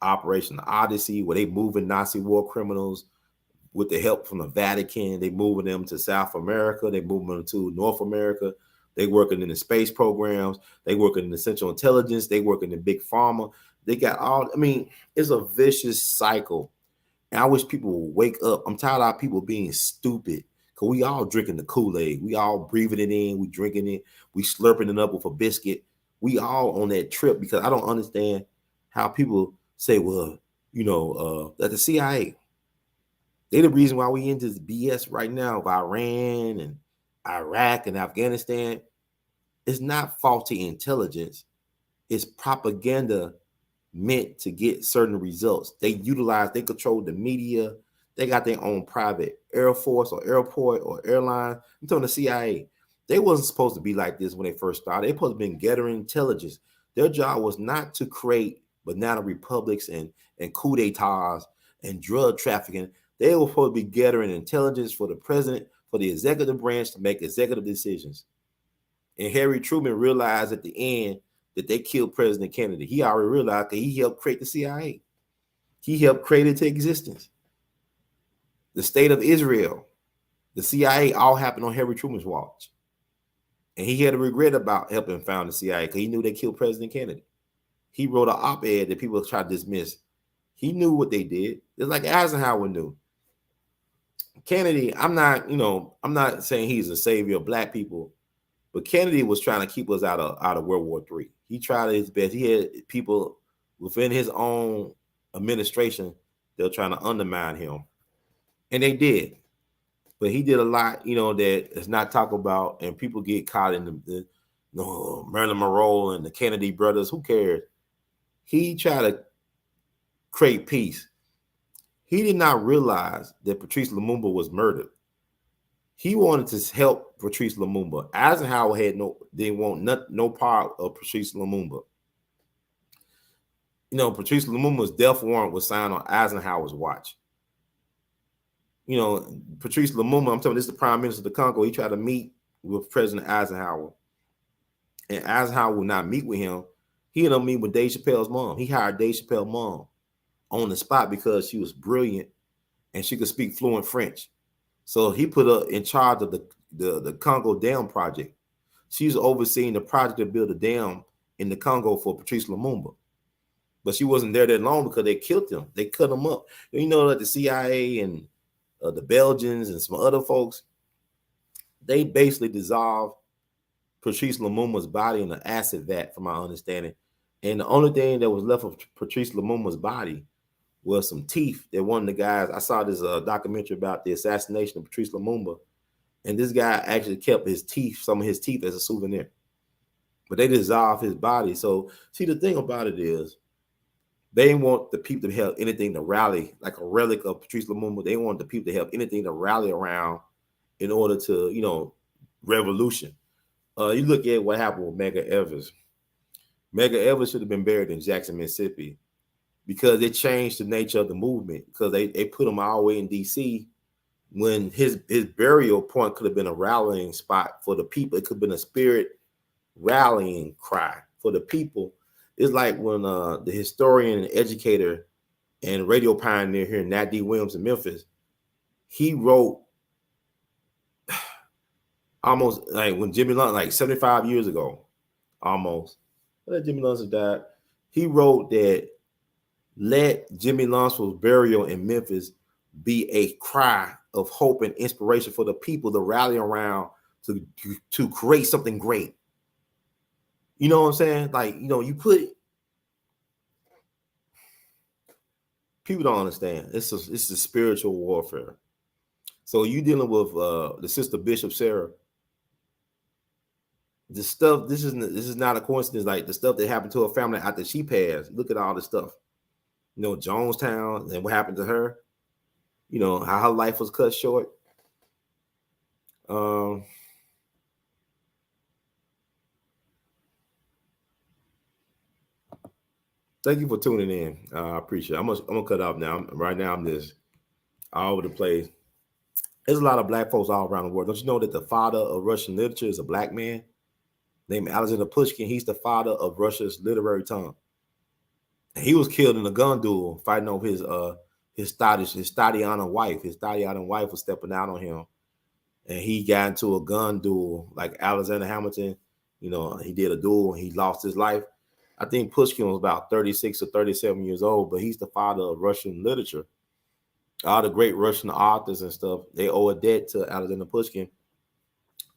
Operation Odyssey, where they moving Nazi war criminals with the help from the Vatican. They moving them to South America. They moving them to North America. They working in the space programs. They working in the Central Intelligence. They working in big pharma. They got all. I mean, it's a vicious cycle. And I wish people would wake up. I'm tired of people being stupid. Cause we all drinking the Kool-Aid. We all breathing it in. We drinking it. We slurping it up with a biscuit. We all on that trip because I don't understand how people say, well, that the CIA, they the reason why we into this BS right now of Iran and Iraq and Afghanistan. It's not faulty intelligence. It's propaganda meant to get certain results. They control the media. They got their own private air force or airport or airline. I'm talking the CIA. They wasn't supposed to be like this when they first started. They supposed to be gathering intelligence. Their job was not to create banana republics and coup d'etats and drug trafficking. They were supposed to be gathering intelligence for the president, for the executive branch to make executive decisions. And Harry Truman realized at the end that they killed President Kennedy. He already realized that he helped create the CIA. He helped create it to existence. The state of Israel, the CIA, all happened on Harry Truman's watch. And he had a regret about helping found the CIA because he knew they killed President Kennedy. He wrote an op-ed that people tried to dismiss. He knew what they did. It's like Eisenhower knew. Kennedy, I'm not saying he's a savior of black people, but Kennedy was trying to keep us out of World War III. He tried his best. He had people within his own administration that were trying to undermine him. And they did. But he did a lot, that is not talked about, and people get caught in the Marilyn Monroe and the Kennedy brothers. Who cares? He tried to create peace. He did not realize that Patrice Lumumba was murdered. He wanted to help Patrice Lumumba. Eisenhower didn't want no part of Patrice Lumumba. You know, Patrice Lumumba's death warrant was signed on Eisenhower's watch. You know, Patrice Lumumba, I'm telling you, this is the Prime Minister of the Congo. He tried to meet with President Eisenhower, and Eisenhower would not meet with him. He ended up meeting with Dave Chappelle's mom. He hired Dave Chappelle's mom on the spot because she was brilliant and she could speak fluent French. So he put her in charge of the Congo Dam project. She's overseeing the project to build a dam in the Congo for Patrice Lumumba. But she wasn't there that long because they killed him. They cut him up. You know that the CIA and the Belgians and some other folks, they basically dissolved Patrice Lumumba's body in an acid vat, from my understanding. And the only thing that was left of Patrice Lumumba's body was some teeth that one of the guys, I saw this documentary about the assassination of Patrice Lumumba, and this guy actually kept his teeth, some of his teeth, as a souvenir. But they dissolved his body. So, see, the thing about it is, they didn't want the people to have anything to rally, like a relic of Patrice Lumumba. They wanted the people to have anything to rally around in order to, you know, revolution. You look at what happened with Medgar Evers. Medgar Evers should have been buried in Jackson, Mississippi, because it changed the nature of the movement, because they put him all the way in D.C. when his burial point could have been a rallying spot for the people. It could have been a spirit rallying cry for the people. It's like when the historian and educator and radio pioneer here, Nat D. Williams in Memphis, he wrote almost like when Jimmy Lawrence, like 75 years ago, almost, Jimmy Lawrence died, he wrote that let Jimmy Lawrence's burial in Memphis be a cry of hope and inspiration for the people to rally around to create something great. You know what I'm saying? Like, you know, you put, people don't understand. It's a spiritual warfare. So you dealing with the sister Bishop Sara. The stuff, this is not a coincidence. Like the stuff that happened to her family after she passed. Look at all the stuff. You know, Jonestown and what happened to her. You know, how her life was cut short. Thank you for tuning in. I appreciate it. I'm gonna cut off now. Right now, I'm just all over the place. There's a lot of black folks all around the world. Don't you know that the father of Russian literature is a black man named Alexander Pushkin? He's the father of Russia's literary tongue. And he was killed in a gun duel fighting over his Stadiana wife. His Stadiana wife was stepping out on him, and he got into a gun duel like Alexander Hamilton. You know, he did a duel and he lost his life. I think Pushkin was about 36 or 37 years old, but he's the father of Russian literature. All the great Russian authors and stuff, they owe a debt to Alexander Pushkin,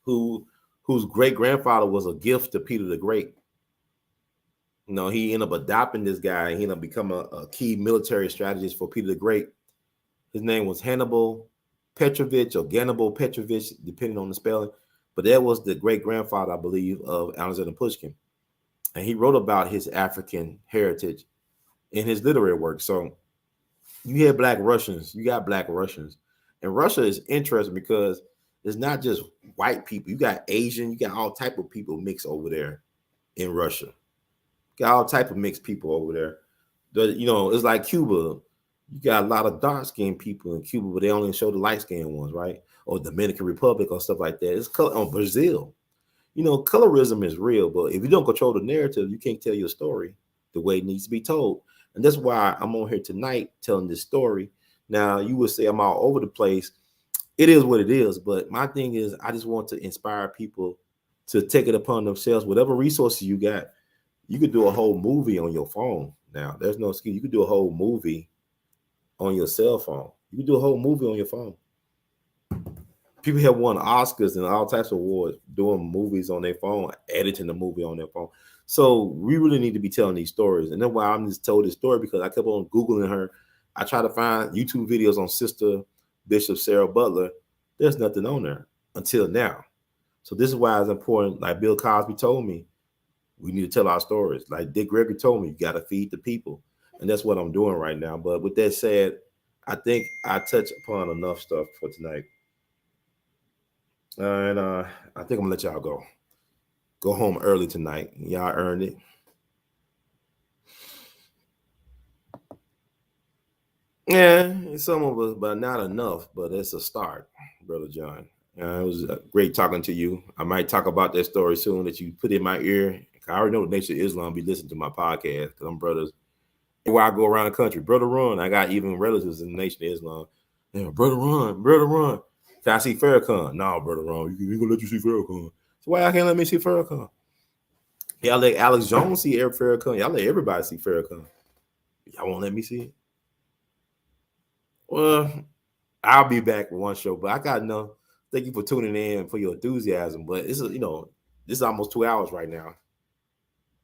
whose great-grandfather was a gift to Peter the Great. You know, he ended up adopting this guy. He ended up becoming a key military strategist for Peter the Great. His name was Hannibal Petrovich or Gannibal Petrovich, depending on the spelling. But that was the great-grandfather, I believe, of Alexander Pushkin. And he wrote about his African heritage in his literary work. So you have black Russians, you got black Russians. And Russia is interesting because it's not just white people. You got Asian, you got all type of people mixed over there in Russia. Got all type of mixed people over there. You know, it's like Cuba. You got a lot of dark-skinned people in Cuba, but they only show the light-skinned ones, right? Or Dominican Republic or stuff like that. It's color on Brazil. You know, colorism is real, but if you don't control the narrative, you can't tell your story the way it needs to be told. And that's why I'm on here tonight telling this story. Now, you would say I'm all over the place. It is what it is. But my thing is, I just want to inspire people to take it upon themselves. Whatever resources you got, you could do a whole movie on your phone. Now, there's no excuse. You could do a whole movie on your cell phone. You could do a whole movie on your phone. People have won Oscars and all types of awards doing movies on their phone, editing the movie on their phone. So we really need to be telling these stories. And that's why I'm just told this story, because I kept on Googling her. I try to find YouTube videos on Sister Bishop Sara Butler. There's nothing on there until now. So this is why it's important. Like Bill Cosby told me, we need to tell our stories. Like Dick Gregory told me, you got to feed the people. And that's what I'm doing right now. But with that said, I think I touched upon enough stuff for tonight. And I think I'm gonna let y'all go. Go home early tonight. Y'all earned it. Yeah, some of us, but not enough. But it's a start, Brother John. It was great talking to you. I might talk about that story soon that you put in my ear. I already know the Nation of Islam be listening to my podcast because I'm brothers. Where I go around the country, Brother Run. I got even relatives in the Nation of Islam. Yeah, Brother Run, Brother Run. Can I see Farrakhan? No, Brother Run. You gonna let you see Farrakhan? So why I can't let me see Farrakhan? Y'all let Alex Jones see Eric Farrakhan. Y'all let everybody see Farrakhan. Y'all won't let me see it. Well, I'll be back with one show, but I got enough. Thank you for tuning in for your enthusiasm. But it's this is almost 2 hours right now,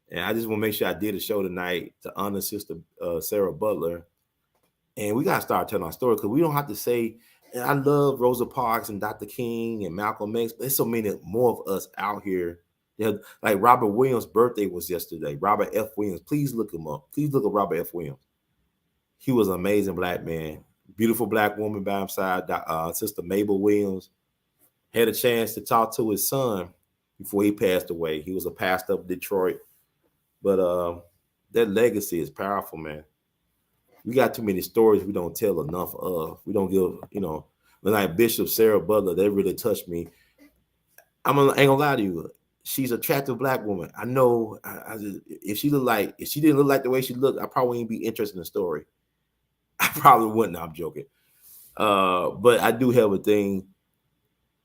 and I just want to make sure I did a show tonight to honor Sister Sara Butler. And we gotta start telling our story because we don't have to say. And I love Rosa Parks and Dr. King and Malcolm X, but there's so many more of us out here. Like Robert Williams' birthday was yesterday. Robert F. Williams. Please look him up. Please look up Robert F. Williams. He was an amazing black man. Beautiful black woman by his side. Sister Mabel Williams had a chance to talk to his son before he passed away. He was a pastor of Detroit. But that legacy is powerful, man. We got too many stories we don't tell enough of. We don't give, like Bishop Sara Butler, that really touched me. Ain't gonna lie to you. She's an attractive black woman. I know if she didn't look like the way she looked, I probably wouldn't be interested in the story. I probably wouldn't. I'm joking. But I do have a thing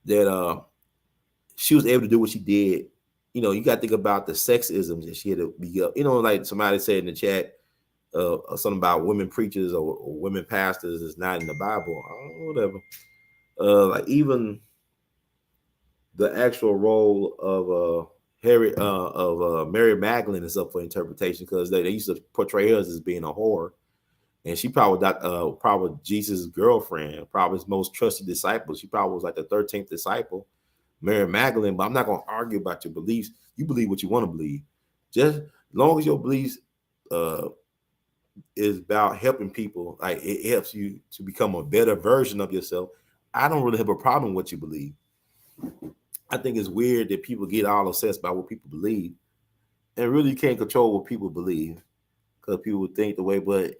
that she was able to do what she did. You got to think about the sexisms that she had to be up. Like somebody said in the chat, something about women preachers or women pastors is not in the Bible. Whatever. Like even the actual role of Mary Magdalene is up for interpretation because they used to portray her as being a whore, and she probably Jesus' girlfriend, probably his most trusted disciple. She probably was like the 13th disciple, Mary Magdalene. But I'm not going to argue about your beliefs. You believe what you want to believe. Just as long as your beliefs is about helping people, like it helps you to become a better version of yourself. I don't really have a problem with what you believe. I think it's weird that people get all obsessed by what people believe and really can't control what people believe because people think the way. But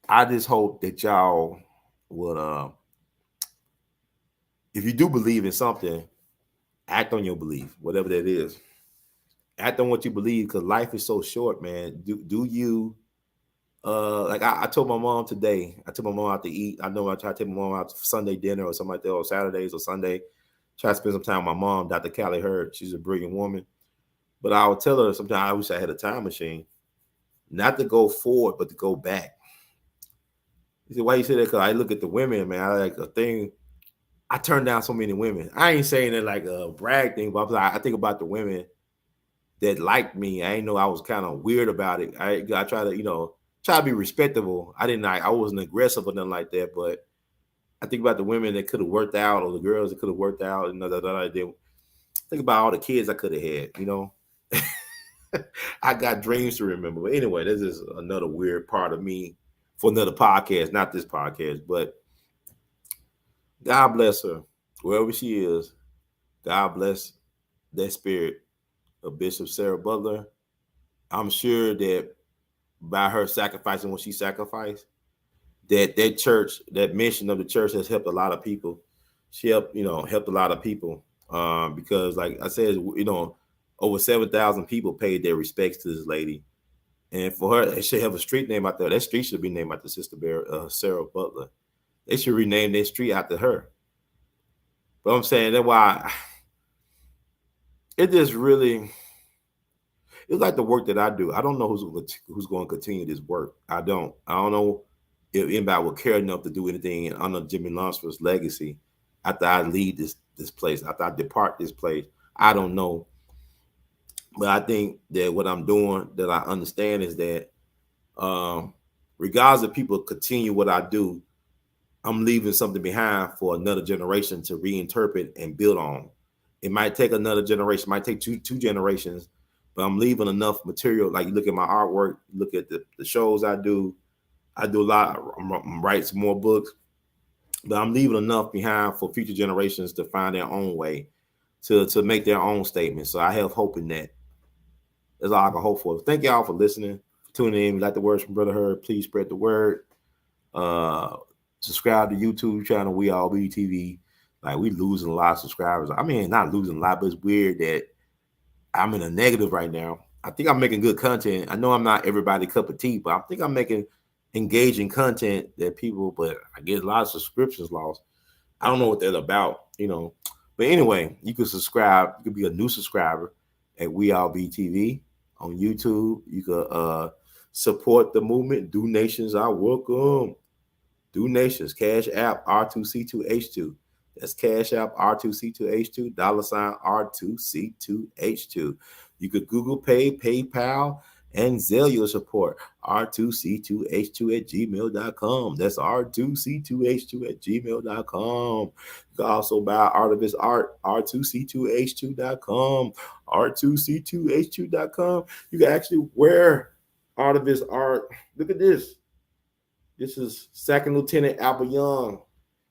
I just hope that y'all would, if you do believe in something, act on your belief, whatever that is. Act on what you believe because life is so short, man. Do you like I told my mom today, I took my mom out to eat. I know I try to take my mom out for Sunday dinner or something like that, or Saturdays or Sunday. Try to spend some time with my mom, Dr. Callie Hurd. She's a brilliant woman. But I would tell her sometimes I wish I had a time machine, not to go forward, but to go back. He said, why you say that? Because I look at the women, man. I like a thing. I turned down so many women. I ain't saying it like a brag thing, but I think about the women that liked me. I ain't know I was kind of weird about it. I try to, try to be respectable. I wasn't aggressive or nothing like that, but I think about the women that could have worked out or the girls that could have worked out and think about all the kids I could have had, I got dreams to remember. But anyway, this is another weird part of me for another podcast, not this podcast, but God bless her. Wherever she is, God bless that spirit of Bishop Sara Butler. I'm sure that by her sacrificing what she sacrificed, that church, that mission of the church has helped a lot of people. She helped a lot of people because, like I said, over 7,000 people paid their respects to this lady, and for her, they should have a street name out there. That street should be named after Sister Sara Butler. They should rename their street after her. But I'm saying that's why it just really. It's like the work that I do. I don't know who's going to continue this work. I don't know if anybody will care enough to do anything under Jimmy Lunsford's legacy after I leave this place, after I depart this place. I don't know. But I think that what I'm doing, that I understand, is that regardless if people continue what I do, I'm leaving something behind for another generation to reinterpret and build on. It might take another generation, it might take two generations, but I'm leaving enough material. Like you look at my artwork, look at the shows I do. I do a lot. I'm write some more books, but I'm leaving enough behind for future generations to find their own way to make their own statements. So I have hope in that. That's all I can hope for. Thank y'all for listening, for tuning in. If you like the words from Brother Herb, please spread the word. Subscribe to YouTube channel We All Be TV. Like we losing a lot of subscribers. I mean, not losing a lot, but it's weird that I'm in a negative right now. I think I'm making good content. I know I'm not everybody's cup of tea, but I think I'm making engaging content that people, but I get a lot of subscriptions lost. I don't know what that's about, you know. But anyway, you can subscribe. You could be a new subscriber at We All Be TV on YouTube. You could support the movement. Donations are welcome. Donations, Cash App R2C2H2. That's Cash App R2C2H2, $ R2C2H2. You could Google Pay, PayPal, and Zelle your support. R2C2H2 at gmail.com. That's R2C2H2 at gmail.com. You can also buy Art of His Art, R2C2H2.com. R2C2H2.com. You can actually wear Art of His Art. Look at this. This is Second Lieutenant Albert Young.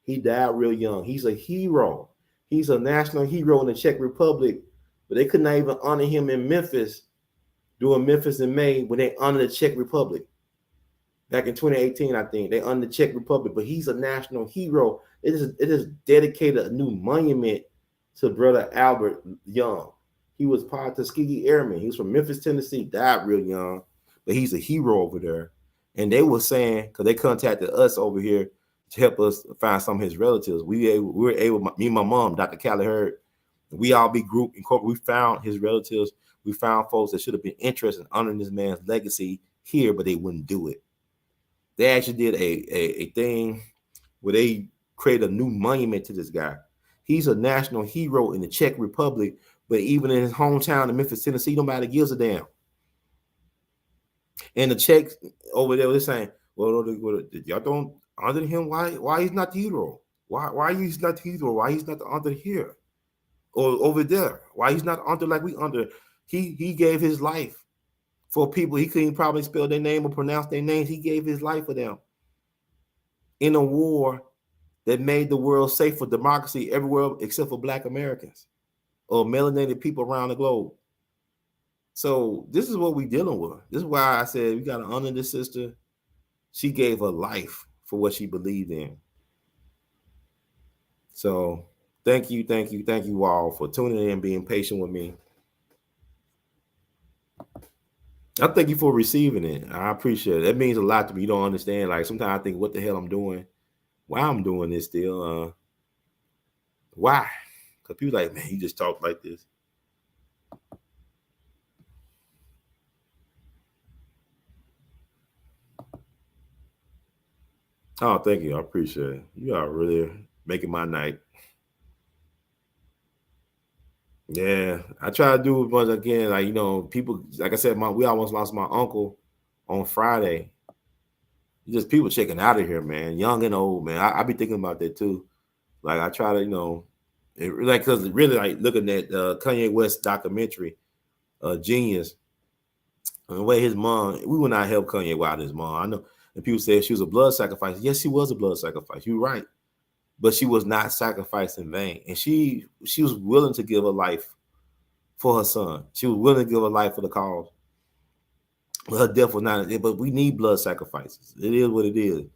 He died real young. He's a hero. He's a national hero in the Czech Republic, but they could not even honor him in Memphis, during Memphis in May, when they honored the Czech Republic. Back in 2018, I think, they honored the Czech Republic, but he's a national hero. It is dedicated a new monument to Brother Albert Young. He was part of Tuskegee Airmen. He was from Memphis, Tennessee, died real young, but he's a hero over there. And they were saying, because they contacted us over here to help us find some of his relatives. We were able, me and my mom, Dr. Callie Hurd, We All Be Group Incorporated. We found his relatives. We found folks that should have been interested in honoring this man's legacy here, but they wouldn't do it. They actually did a thing where they created a new monument to this guy. He's a national hero in the Czech Republic, but even in his hometown in Memphis, Tennessee, nobody gives a damn. And the Czechs over there, they're saying, well, y'all don't honor him. Why he's not the hero? Why he's not the hero? Why he's not the honor here or over there? Why he's not honor like we honor? He gave his life for people. He couldn't probably spell their name or pronounce their names. He gave his life for them in a war that made the world safe for democracy everywhere except for Black Americans or melanated people around the globe. So this is what we're dealing with. This is why I said we got to honor this sister. She gave her life for what she believed in. So thank you all for tuning in and being patient with me. I thank you for receiving it. I appreciate it. That means a lot to me. You don't understand. Like sometimes I think, what the hell I'm doing? Why I'm doing this still? Why? Because people like, man, you just talk like this. Oh, thank you. I appreciate it. You are really making my night. Yeah, I try to do it once again. Like, you know, people, like I said, we almost lost my uncle on Friday. Just people checking out of here, man, young and old, man. I be thinking about that too. Like I try to, you know, because really like looking at Kanye West documentary, Genius, and the way his mom, we would not help Kanye without his mom. I know, and people say she was a blood sacrifice. Yes, she was a blood sacrifice. You're right, but she was not sacrificed in vain, and she was willing to give her life for her son. She was willing to give her life for the cause. But her death was not. But we need blood sacrifices. It is what it is.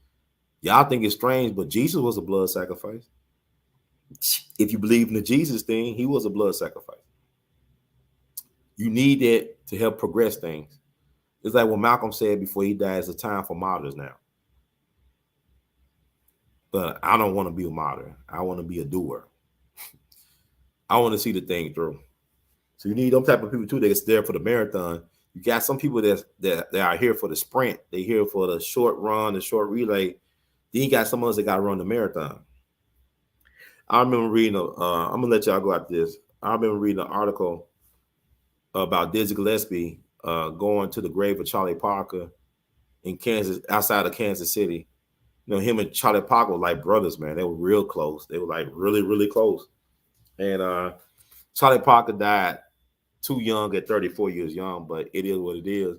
Y'all think it's strange, but Jesus was a blood sacrifice. If you believe in the Jesus thing, he was a blood sacrifice. You need that to help progress things. It's like what Malcolm said before he died, it's a time for martyrs now. But I don't want to be a martyr. I want to be a doer. I want to see the thing through. So you need them type of people too that's there for the marathon. You got some people that are here for the sprint. They're here for the short run, the short relay. Then you got some of us that got to run the marathon. I remember reading, I'm going to let y'all go after this. I remember reading an article about Dizzy Gillespie going to the grave of Charlie Parker in Kansas, outside of Kansas City. You know, him and Charlie Parker were like brothers, man. They were real close. They were like really, really close. And Charlie Parker died too young at 34 years young, but it is what it is.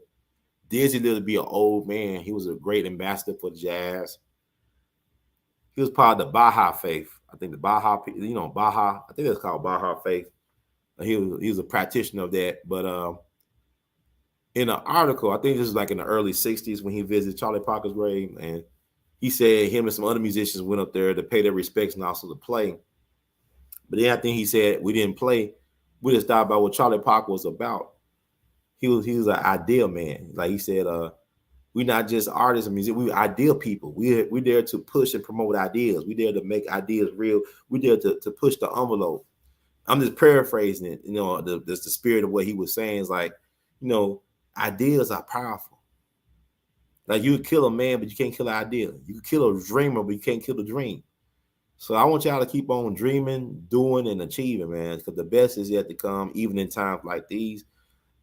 Dizzy lived to be an old man. He was a great ambassador for jazz. He was part of the Baja faith. I think the Baja, Baja. I think that's called Baja faith. He was a practitioner of that. But in an article, I think this is like in the early '60s when he visited Charlie Parker's grave, and he said him and some other musicians went up there to pay their respects and also to play. But then I think he said we didn't play. We just thought about what Charlie Parker was about. He was an ideal man. Like he said, we're not just artists and music. We're ideal people. We're there to push and promote ideas. We're there to make ideas real. We're there to push the envelope. I'm just paraphrasing it. The spirit of what he was saying is like, ideas are powerful. Like you could kill a man, but you can't kill an idea. You could kill a dreamer, but you can't kill a dream. So I want y'all to keep on dreaming, doing, and achieving, man, because the best is yet to come, even in times like these.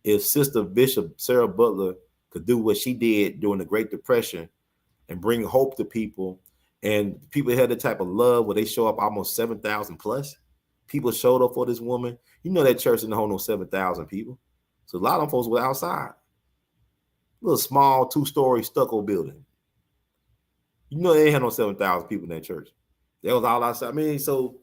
If Sister Bishop Sara Butler could do what she did during the Great Depression and bring hope to people, and people had the type of love where they show up almost 7,000 plus people showed up for this woman. That church didn't hold no 7,000 people. So a lot of them folks were outside. Little small 2-story stucco building. They ain't had no 7,000 people in that church. That was all outside. I mean, so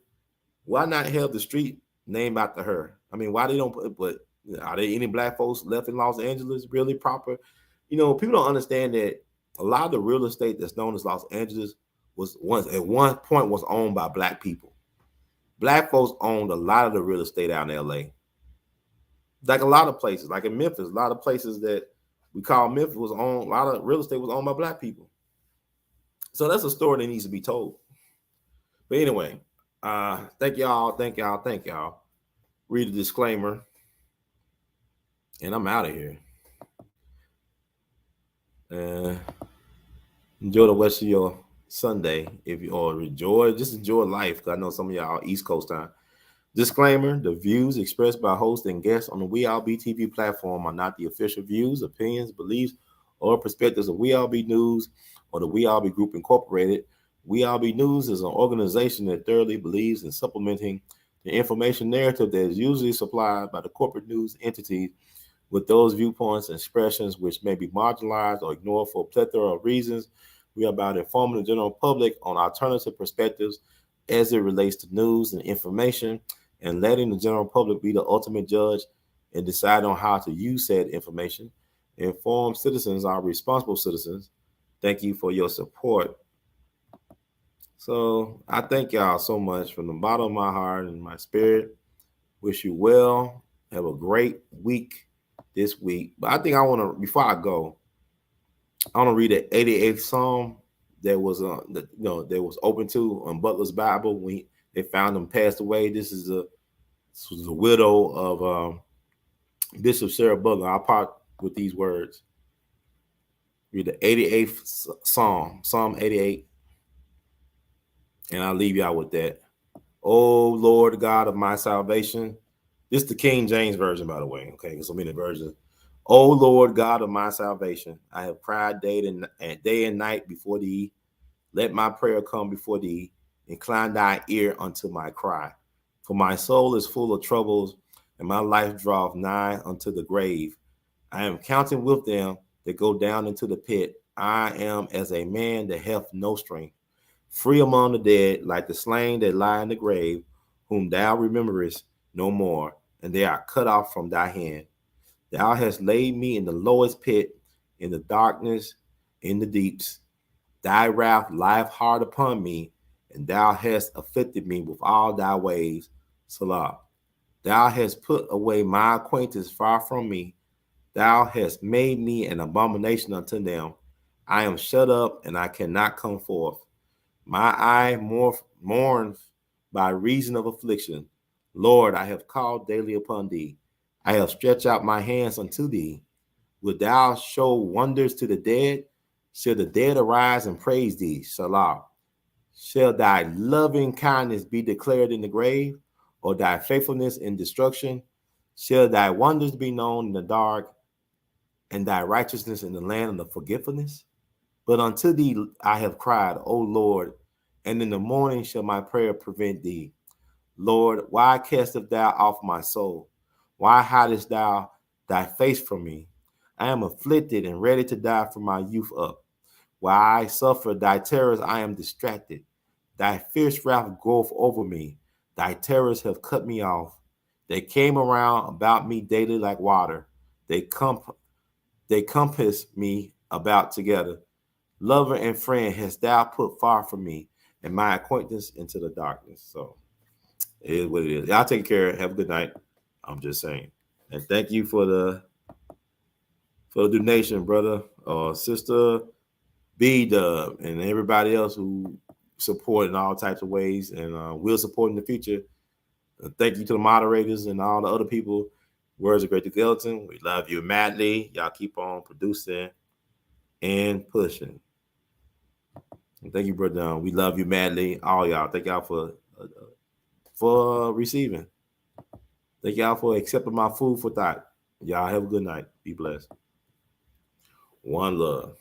why not have the street named after her? I mean, why they don't put, but are there any black folks left in Los Angeles really proper? People don't understand that a lot of the real estate that's known as Los Angeles was at one point was owned by black people. Black folks owned a lot of the real estate out in LA. Like a lot of places, like in Memphis, a lot of places that we call Memphis was owned, a lot of real estate was owned by black people. So that's a story that needs to be told. But anyway, thank y'all. Read the disclaimer. And I'm out of here. Enjoy the rest of your Sunday. Just enjoy life. Because I know some of y'all East Coast time. Disclaimer: the views expressed by hosts and guests on the We All Be TV platform are not the official views, opinions, beliefs, or perspectives of We All Be News or the We All Be Group Incorporated. We All Be News is an organization that thoroughly believes in supplementing the information narrative that is usually supplied by the corporate news entities with those viewpoints and expressions which may be marginalized or ignored for a plethora of reasons. We are about informing the general public on alternative perspectives as it relates to news and information, and letting the general public be the ultimate judge and decide on how to use said information. Informed citizens are responsible citizens. Thank you for your support. So I thank y'all so much from the bottom of my heart and my spirit. Wish you well. Have a great week this week. But I think before I go, I want to read the 88th Psalm that was that was open to on Butler's Bible when they found him passed away. This was the widow of Bishop Sara Butler. I'll part with these words. Read the 88th Psalm, Psalm 88. And I'll leave y'all with that. Oh, Lord God of my salvation. This is the King James Version, by the way. Okay, so many versions. Oh, Lord God of my salvation, I have cried day and night before thee. Let my prayer come before thee. Incline thy ear unto my cry. For my soul is full of troubles, and my life draweth nigh unto the grave. I am counted with them that go down into the pit. I am as a man that hath no strength. Free among the dead, like the slain that lie in the grave, whom thou rememberest no more, and they are cut off from thy hand. Thou hast laid me in the lowest pit, in the darkness, in the deeps. Thy wrath lieth hard upon me, and thou hast afflicted me with all thy ways. Salah. Thou hast put away my acquaintance far from me. Thou hast made me an abomination unto them. I am shut up, and I cannot come forth. My eye mourns by reason of affliction. Lord, I have called daily upon thee. I have stretched out my hands unto thee. Wilt thou show wonders to the dead? Shall the dead arise and praise thee? Salah. Shall thy loving kindness be declared in the grave, or thy faithfulness in destruction? Shall thy wonders be known in the dark, and thy righteousness in the land of the forgetfulness? But unto thee I have cried, O Lord, and in the morning shall my prayer prevent thee. Lord, why castest thou off my soul? Why hidest thou thy face from me? I am afflicted and ready to die from my youth up. While I suffer thy terrors, I am distracted. Thy fierce wrath goeth over me. Thy terrors have cut me off. They came around about me daily like water. They compass me about together. Lover and friend hast thou put far from me, and my acquaintance into the darkness. So it is what it is. Y'all take care. Have a good night. I'm just saying. And thank you for the donation, brother or sister B Dub, and everybody else who support in all types of ways and will support in the future. Thank you to the moderators and all the other people. Words of Great Skeleton. We love you madly. Y'all keep on producing and pushing. And thank you, brother. We love you madly, all y'all. Thank y'all for receiving. Thank y'all for accepting my food for thought. Y'all have a good night. Be blessed. One love.